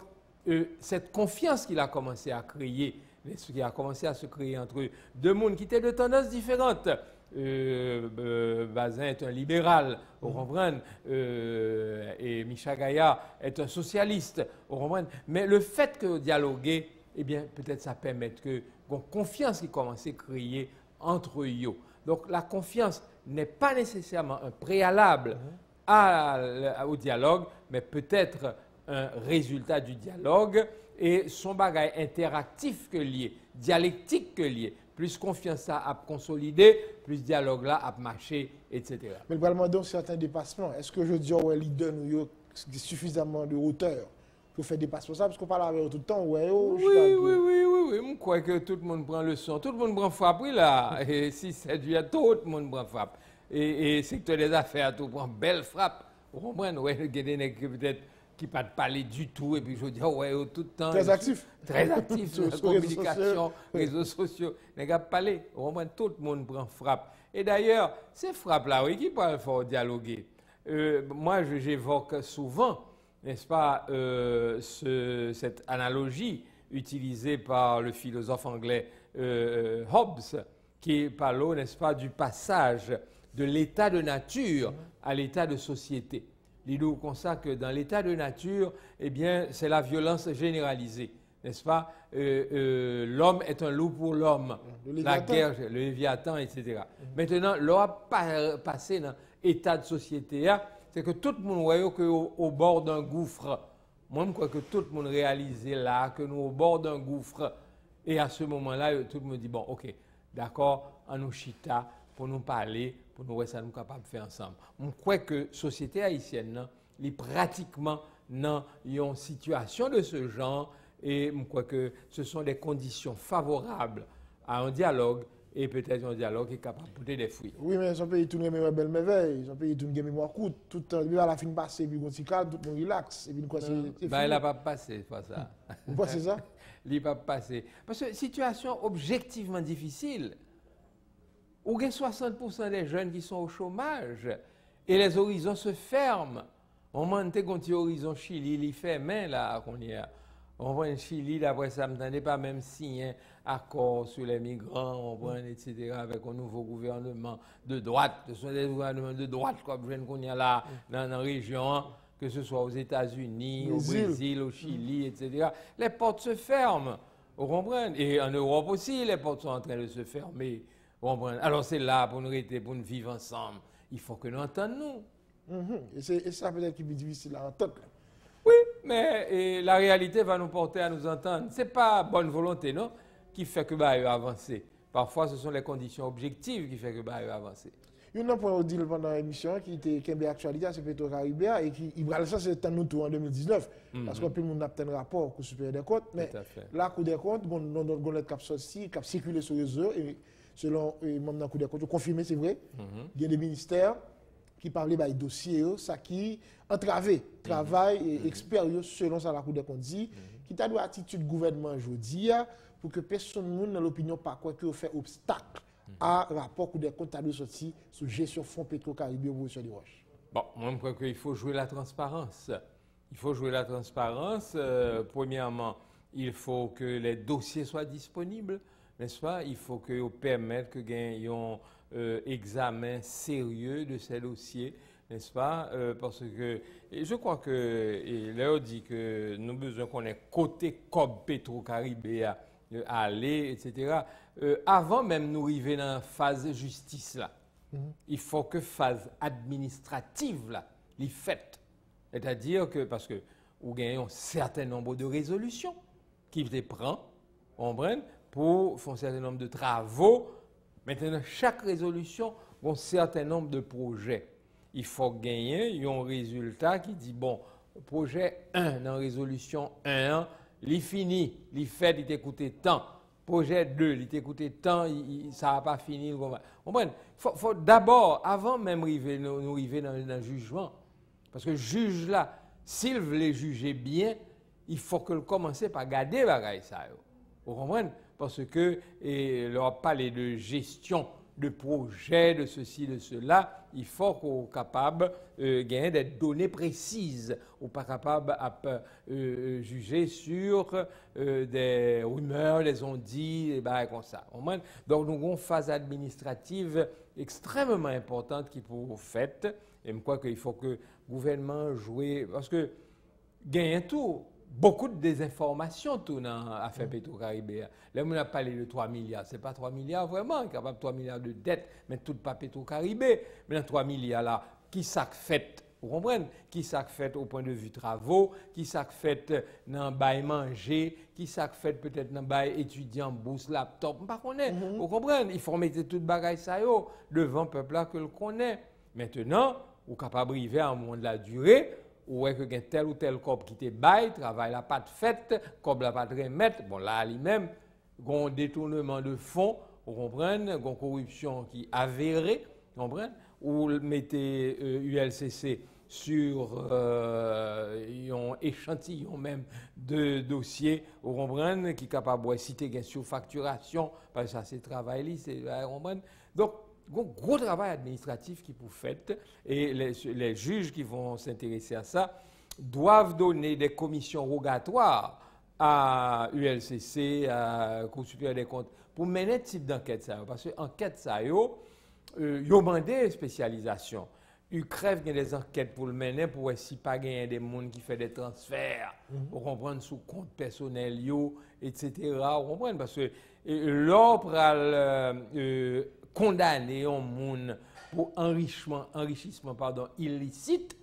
S2: cette confiance qu'il a commencé à créer, qui a commencé à se créer entre deux mondes qui étaient de tendances différentes. Bazin est un libéral, vous comprenez, et Micha Gaillard est un socialiste, vous comprenez. Mais le fait que dialoguer, eh bien, peut-être ça permet que confiance qui commence à créer entre eux. Donc, la confiance n'est pas nécessairement un préalable au dialogue, mais peut-être un résultat du dialogue et son bagage interactif que lié, dialectique que lié. Plus confiance a consolidé, plus dialogue là a marché, etc.
S1: Mais le Parlement donne certains dépassements. Est-ce que je dis au leader nous suffisamment de hauteur pour faire dépasser ça? Parce qu'on parle avec eux tout le temps. Oui.
S2: Je crois que tout le monde prend le son. Tout le monde prend frappe, oui, là. Et si c'est du tout le monde prend frappe. Et secteur des affaires, tout prend belle frappe. Vous comprenez? Oui, il y a des gens qui peut-être qui ne parlent pas du tout. Et puis je dis, tout le temps.
S1: Très actif.
S2: Très actif sur la communication, réseaux sociaux. Les gars parlent. Vous comprenez? Tout le monde prend frappe. Et d'ailleurs, ces frappes-là, oui, qui parlent fort dialoguer. Moi, j'évoque souvent, n'est-ce pas, cette analogie utilisée par le philosophe anglais Hobbes, qui parle, n'est-ce pas, du passage de l'état de nature à l'état de société. Il nous constate que dans l'état de nature, eh bien, c'est la violence généralisée, n'est-ce pas? L'homme est un loup pour l'homme, la guerre, le Léviathan, etc. Maintenant, l'homme passé dans l'état de société, c'est que tout le monde voyait qu'au bord d'un gouffre. Moi, je crois que tout le monde réalisait là que nous au bord d'un gouffre. Et à ce moment-là, tout le monde dit, bon, ok, d'accord, en nous chita, pour nous parler, pour nous voir ça nous capables de faire ensemble. Je crois que la société haïtienne est pratiquement dans une situation de ce genre et je crois que ce sont des conditions favorables à un dialogue et peut-être un dialogue qui est capable de porter des fruits.
S1: Oui, mais son pays tourne mémoire belle merveille, son pays tourne mémoire courte, tout le temps, il a la fin passée, puis quand il calme, tout le monde relaxe. Et puis quoi,
S2: il n'a pas passé, c'est pas ça.
S1: Pourquoi c'est ça?
S2: Il n'a pas passé. Parce que situation objectivement difficile. Où il y a 60% des jeunes qui sont au chômage. Et les horizons se ferment. On m'a dit qu'on dit horizon Chili, il fait main là qu'on y a. On voit un Chili, d'après ça, ne pas même signé un accord sur les migrants, on prend, etc., avec un nouveau gouvernement de droite. Ce sont des gouvernements de droite qu'on y a là dans la région, que ce soit aux États-Unis, au Brésil, au Chili, etc. Les portes se ferment. Vous comprenez? Et en Europe aussi, les portes sont en train de se fermer. Vous comprenez? Alors c'est là pour nous rester, pour nous vivre ensemble. Il faut que nous entendions.
S1: Et ça peut-être qui est difficile à entendre.
S2: Oui, mais la réalité va nous porter à nous entendre. Ce n'est pas bonne volonté, non, qui fait que bah avancer. Parfois, ce sont les conditions objectives qui font que bah avancer.
S1: Il y a un point dit pendant l'émission qui était actualité, c'est Petro-Caribéa et qui ça c'est un autre en 2019 parce que tout le monde a un rapport au Cour supérieure des comptes, mais la Cour des comptes, on a cap sorti, cap circulé sur les réseaux et selon les membres de la Cour des comptes, confirmé c'est vrai, il y a des ministères qui parlaient des dossiers, ça qui entravé travail et expérience selon ça la Cour des comptes dit, qui t'a de attitude gouvernement aujourd'hui pour que personne dans l'opinion pas quoi que fait obstacle à rapport Cour des comptes à sorti sur gestion fonds Petro-Caribéen ou sur les roches.
S2: Bon, moi je crois qu'il faut jouer la transparence. Il faut jouer la transparence. Premièrement, il faut que les dossiers soient disponibles, n'est-ce pas? Il faut que permettre que gagnons examen sérieux de ces dossiers, n'est-ce pas? Parce que je crois que Léo dit que nous avons besoin qu'on ait côté COB Petro-Caribéen aller, etc. Avant même nous arriver dans la phase justice là, il faut que phase administrative là, les faite. C'est-à-dire que parce que nous gagnons un certain nombre de résolutions qui les prend, on prend pour faire un certain nombre de travaux. Maintenant, chaque résolution a un certain nombre de projets. Il faut gagner un résultat qui dit, bon, projet 1 dans résolution 1, il fini, il fait, il t'écoute tant. Projet 2, il t'écoute tant, ça n'a pas fini. Il faut d'abord, avant même nous arriver dans le jugement, parce que le juge là, s'il veut juger bien, il faut que le commencer par garder ça. Vous comprenez? Parce que leur parler de gestion de projet, de ceci, de cela, il faut qu'on soit capable de gagner des données précises, ou pas capable de juger sur des rumeurs, des on-dit, et ben comme ça. Donc nous avons une phase administrative extrêmement importante qui pour faite, et je crois qu'il faut que le gouvernement joue, parce que gagne tout. Beaucoup de désinformation tout dans l'affaire Petro-Caribéen. Là, on a parlé de 3 milliards. Ce n'est pas 3 milliards vraiment, capable de 3 milliards de dettes, mais tout pas Petro-Caribéen. Mais dans 3 milliards là, qui s'est fait, vous comprenez? Qui s'est fait au point de vue travaux, qui s'est fait dans le bail manger, qui s'est fait peut-être dans le bail étudiant, bourse, laptop, on ne connaît pas. Vous comprenez? Il faut mettre toute bagaille ça devant le peuple là que le connaît. Maintenant, vous êtes capable d'arriver à un moment de la durée. Ou est-ce que tel ou tel corps qui te baille, travail la pas de fait, corps la pas de remettre, bon là lui-même, un détournement de fonds, vous comprenez, une corruption qui avérée, vous comprenez, ou mettez ULCC sur un échantillon même de dossiers, vous comprenez, qui est capable de citer une surfacturation, parce que ça c'est travail, c'est, vous comprenez. Donc, gros travail administratif qui pour fait et les juges qui vont s'intéresser à ça doivent donner des commissions rogatoires à ULCC, à Cour supérieure des comptes pour mener ce type d'enquête. Parce que l'enquête, ils ont demandé une spécialisation. Ils crèvent des enquêtes pour le mener pour si pas gagner des gens qui font des transferts, pour comprendre sous compte personnel, etc. Vous comprenez? Parce que l'ordre condamner un monde pour enrichissement illicite,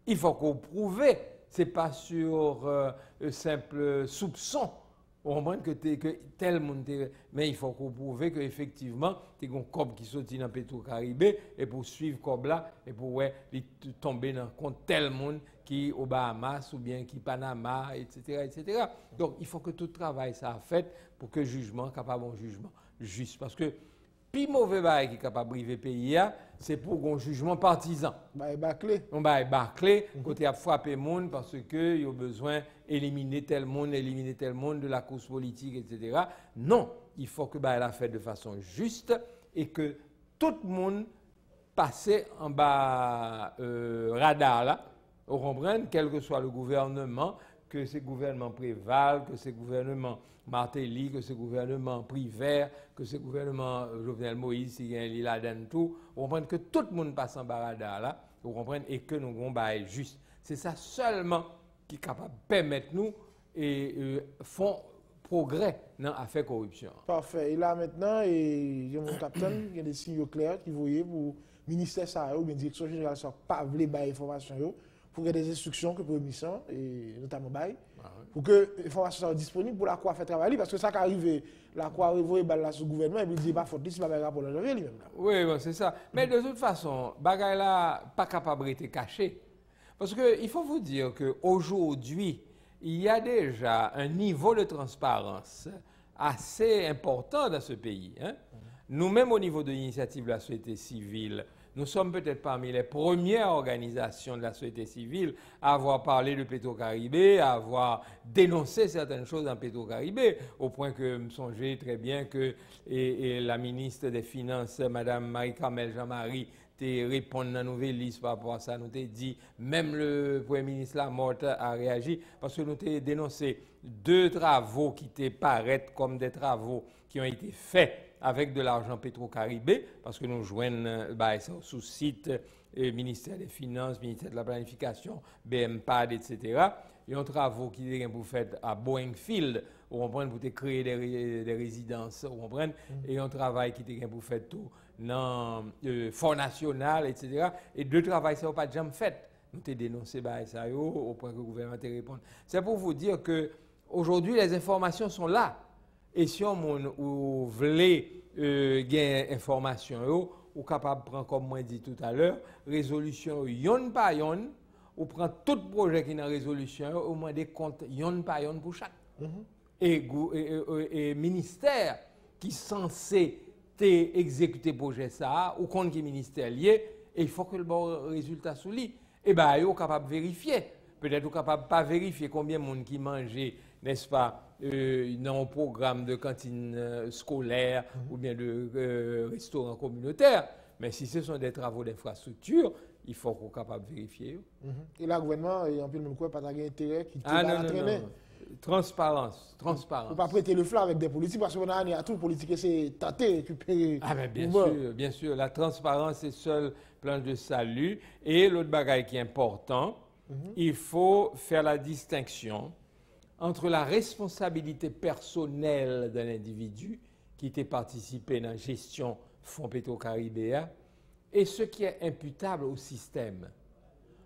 S2: il faut qu'on prouve. Ce n'est pas sur simple soupçon. On comprend que tel monde, mais il faut qu'on prouve qu'effectivement, tu as un corps qui sortit dans Petro-Caribé et pour suivre ce corps là et pour tomber dans le compte tel monde qui au Bahamas ou bien qui Panama, etc., etc. Donc il faut que tout le travail ça a fait pour que le jugement capable un jugement juste. Parce que plus mauvais bail qui est capable de briver le pays, c'est pour un jugement partisan. On va bâcler, côté à frapper le monde parce qu'il a besoin d'éliminer tel monde de la course politique, etc. Non, il faut que la fait de façon juste et que tout le monde passer en bas radar là, vous comprenez, quel que soit le gouvernement, que ces gouvernements Préval, que ces gouvernements Martelly, que ces gouvernements Privert, que ces gouvernements Jovenel Moïse, si il a dans tout, vous comprenez que tout le monde passe en bas radar là, vous comprenez, et que nous avons bail juste. C'est ça seulement qui est capable de permettre nous et font progrès dans l'affaire corruption.
S1: Parfait. Et là maintenant, il y a mon capitaine, il y a des signaux clairs qui voyaient pour le ministère ça ou bien direction générale ça pas voulu bailler information pour qu'il y ait des instructions que pour mission et notamment bail pour que l'information soit disponible pour la Croix faire travailler parce que ça qui arrive la Croix arrive balle là sur le gouvernement et puis dit pas faute si pas rapport dans janvier lui-même.
S2: Oui, bon, c'est ça. Mais de toute façon, bagay là pas capable d'être caché parce que il faut vous dire que aujourd'hui il y a déjà un niveau de transparence assez important dans ce pays. Hein? Nous-mêmes, au niveau de l'initiative de la société civile, nous sommes peut-être parmi les premières organisations de la société civile à avoir parlé de Petro-Caribé, à avoir dénoncé certaines choses dans Petro-Caribé, au point que me songez très bien que la ministre des Finances, Mme Marie-Carmel Jean-Marie, répondre dans nos nouvelles par rapport à ça. Nous avons dit, même le Premier ministre Lamotte a réagi parce que nous avons dénoncé 2 travaux qui étaient paraître comme des travaux qui ont été faits avec de l'argent Petro-Caribé, parce que nous joignons sous site ministère des Finances, ministère de la Planification, BMPAD, etc. Il y a un travaux qui sont pour faire à Boeing-Field, pour créer des résidences, et un travail qui est pour faire tout dans le Fonds national, etc. Et 2 travaux, ça n'a pas jamais fait. Nous avons dénoncé ça au point que le gouvernement te répond. C'est pour vous dire que aujourd'hui les informations sont là. Et si on voulait gagner information, ou capable de prendre, comme moi dit tout à l'heure, résolution yon par yon, ou prendre tout projet qui est dans résolution, au moins des comptes yon par yon pour chaque. Et ministère qui est censé exécuter projet ça, ou compte qui est ministère lié, et il faut que le bon résultat soit lié. Et bien, ils sont capables de vérifier. Peut-être qu'ils sont capables de pas vérifier combien de monde qui mangeait, n'est-ce pas, dans un programme de cantine scolaire ou bien de restaurant communautaire. Mais si ce sont des travaux d'infrastructure, il faut qu'on soit capable de vérifier.
S1: Et là, le gouvernement, il y a un peu même quoi, pas d'intérêt qui
S2: non. Transparence.
S1: Il ne faut pas prêter le flanc avec des politiques parce qu'on a tout politique, c'est tenter, récupérer.
S2: Ah ben bien sûr. La transparence, c'est le seul plan de salut. Et l'autre bagaille qui est important, il faut faire la distinction entre la responsabilité personnelle d'un individu qui était participé dans la gestion Fonds Petro-Caribéa et ce qui est imputable au système.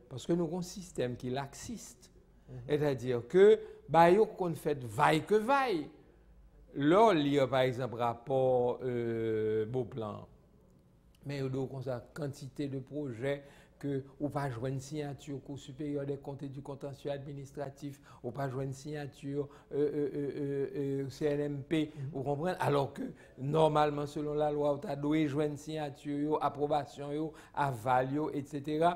S2: Parce que nous avons un système qui est laxiste. C'est-à-dire que, qu'on fait vaille que vaille. Là, il y a par exemple rapport Beauplan. Mais il y a une quantité de projets que ou pas jouer une signature Cour supérieure des comptes et du contentieux administratif, ou pas jouer une signature CNMP, vous comprenez? Alors que normalement, selon la loi, tu dois jouer une signature, approbation, aval, etc.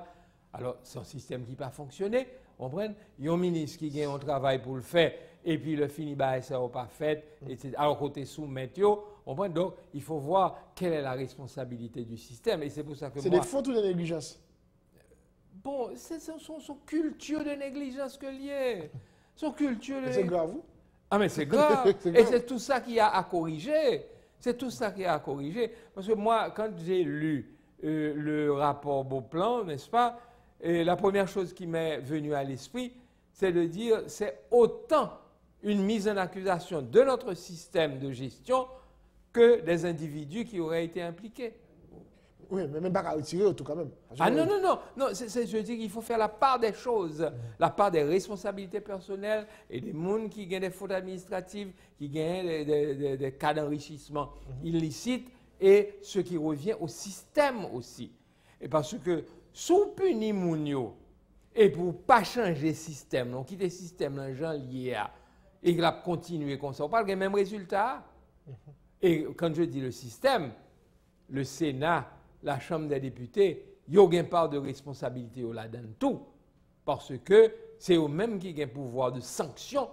S2: Alors, c'est un système qui n'a pas fonctionné. Vous comprenez? Il y a un ministre qui gagne un travail pour le faire, et puis le fini, ça n'a pas fait, etc. Alors, côté soumettre, donc, il faut voir quelle est la responsabilité du système. Et c'est pour ça que
S1: c'est des fautes ou des négligences?
S2: Bon, c'est son culture de négligence que lié. Son culture de...
S1: C'est grave.
S2: Ah, mais c'est grave. Et c'est tout ça qu'il y a à corriger. C'est tout ça qu'il y a à corriger. Parce que moi, quand j'ai lu le rapport Beauplan, n'est-ce pas, la première chose qui m'est venue à l'esprit, c'est de dire c'est autant une mise en accusation de notre système de gestion que des individus qui auraient été impliqués.
S1: Oui, mais même pas à retirer au tout quand même.
S2: Ah non, je dis qu'il faut faire la part des choses, la part des responsabilités personnelles et des gens qui gagnent des fautes administratives, qui gagnent des cas d'enrichissement illicite et ce qui revient au système aussi. Et parce que sous puni Mounio, et pour ne pas changer le système, on quitte le système dans gens liés à, et qu'il a continué comme ça, on parle des mêmes résultats. Et quand je dis le système, le Sénat, la Chambre des députés, ils ont une part de responsabilité là-dedans tout. Parce que c'est eux-mêmes qui ont le pouvoir de sanction.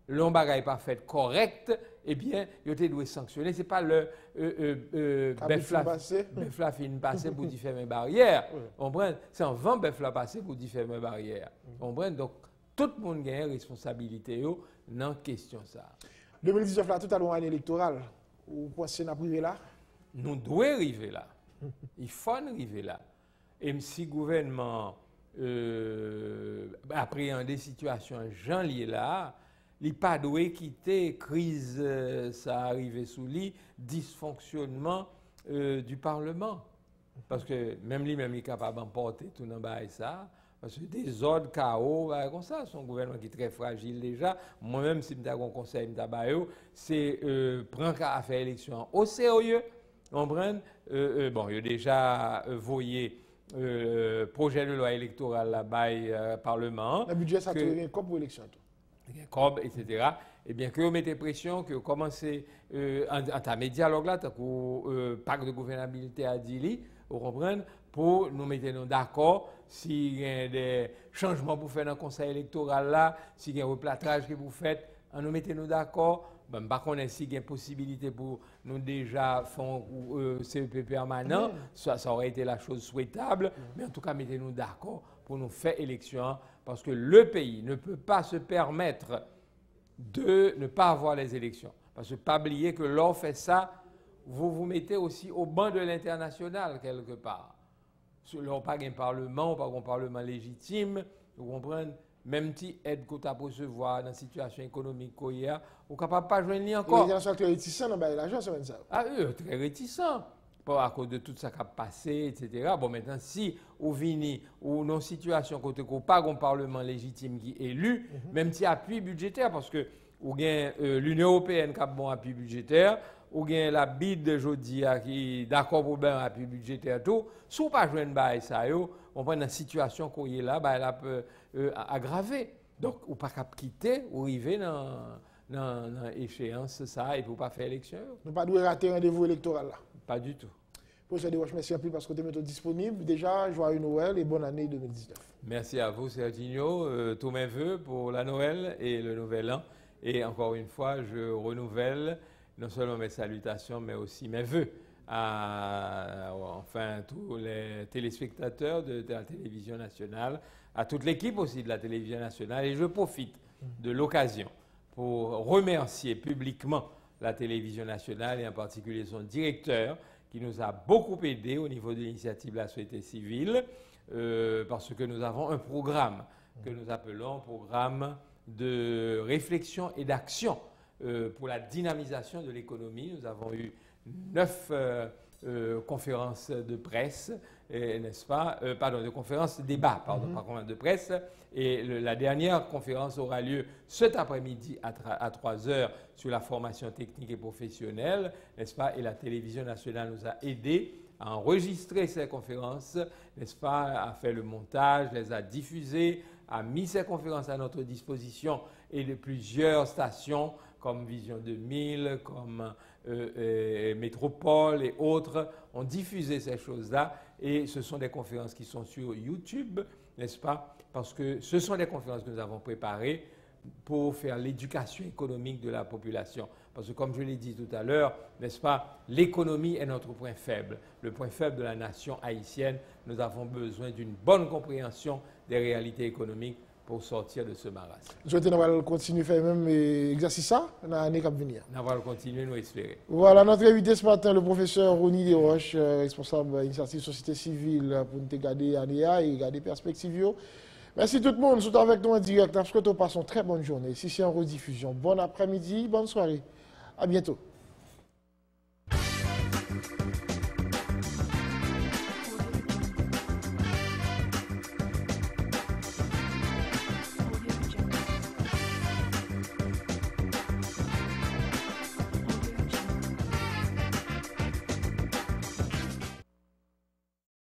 S2: L'on n'est pas fait correct eh bien, il doit sanctionner. Ce n'est pas le Befla fin passé pour fermer barrière. C'est en vent Befla passé pour fermer barrière. Donc, tout le monde a une responsabilité dans la question.
S1: 2019, là, tout à l'heure, année électorale. Vous pensez qu'on arriver là?
S2: Nous devons arriver là. Il faut arriver là. Et si le gouvernement appréhende des situations gens liées là, il n'a pas de quitter crise, ça arrive sous lui, dysfonctionnement du Parlement. Parce que même lui-même, il est capable d'emporter tout dans ça. Parce que des ordres, chaos, comme ça, son gouvernement qui est très fragile déjà. Moi-même, si je un conseil, c'est prendre à faire élection au sérieux. Bon, il a déjà voyé projet de loi électorale là-bas, Parlement.
S1: Le budget, ça tourne comme pour l'élection.
S2: Comme, etc. Eh bien, que vous mettez pression, que vous commencez à entamer dialogue là, pacte de gouvernabilité à Dili, vous comprenez, pour nous mettre d'accord s'il y a des changements pour faire dans le conseil électoral là, s'il y a un replâtrage que vous faites, nous mettez-nous d'accord. Par contre, s'il y a une possibilité pour nous déjà faire CEP permanent, ça aurait été la chose souhaitable, mais en tout cas, mettez-nous d'accord pour nous faire élection, parce que le pays ne peut pas se permettre de ne pas avoir les élections. Parce que pas oublier que l'on fait ça, vous vous mettez aussi au banc de l'international quelque part. L'on n'a pas un parlement, pas un parlement légitime, vous comprenez? Même si aide qu'on a recevoir dans la situation économique qu'on y a, on n'est capable de pas joindre ni encore.
S1: Les gens sont très réticents dans l'argent, c'est ça.
S2: Ah, très réticents. À cause de tout ça qui a passé, etc. Bon, maintenant, si on vient ou dans une situation côté qu'on pas un parlement légitime qui est élu, même si appui budgétaire, parce que ou bien l'Union européenne qui a bon appui budgétaire, ou bien la BID de jeudi qui est d'accord pour bien appui budgétaire, tout, si on pas joindre ça, on prend une situation qu'on y est là, elle peut aggraver. Donc, on ne peut pas quitter ou arriver dans l'échéance, ça, et pour ne pas faire élection.
S1: Nous ne pouvons pas rater rendez-vous électoral là.
S2: Pas du tout.
S1: Professeur Desroches, merci un peu parce que vous êtes disponible. Déjà, joyeux Noël et bonne année 2019.
S2: Merci à vous, Serginho. Tous mes voeux pour la Noël et le Nouvel An. Et encore une fois, je renouvelle non seulement mes salutations, mais aussi mes voeux à tous les téléspectateurs de la télévision nationale, à toute l'équipe aussi de la télévision nationale. Et je profite de l'occasion pour remercier publiquement la télévision nationale et en particulier son directeur qui nous a beaucoup aidé au niveau de l'initiative de la société civile parce que nous avons un programme que nous appelons programme de réflexion et d'action pour la dynamisation de l'économie. Nous avons eu 9 conférences de presse, n'est-ce pas, de conférences de débat, de presse. Et la dernière conférence aura lieu cet après-midi à 3 heures sur la formation technique et professionnelle, n'est-ce pas. Et la télévision nationale nous a aidés à enregistrer ces conférences, n'est-ce pas, à faire le montage, les a diffusées, a mis ces conférences à notre disposition et de plusieurs stations comme Vision 2000, comme Métropole et autres ont diffusé ces choses-là. Et ce sont des conférences qui sont sur YouTube, n'est-ce pas? Parce que ce sont des conférences que nous avons préparées pour faire l'éducation économique de la population. Parce que comme je l'ai dit tout à l'heure, n'est-ce pas, l'économie est notre point faible. Le point faible de la nation haïtienne, nous avons besoin d'une bonne compréhension des réalités économiques pour sortir de ce marasme.
S1: Je souhaite nous continuer à faire même exercice ça dans l'année qui va venir.
S2: Nous allons continuer, nous espérer.
S1: Voilà, notre invité ce matin, le professeur Ronnie Desroches, responsable de l'initiative société civile pour nous regarder l'année et regarder les perspectives. Merci tout le monde, surtout avec nous en direct. Je souhaite vous passer une très bonne journée. Si c'est en rediffusion, bon après-midi, bonne soirée. À bientôt.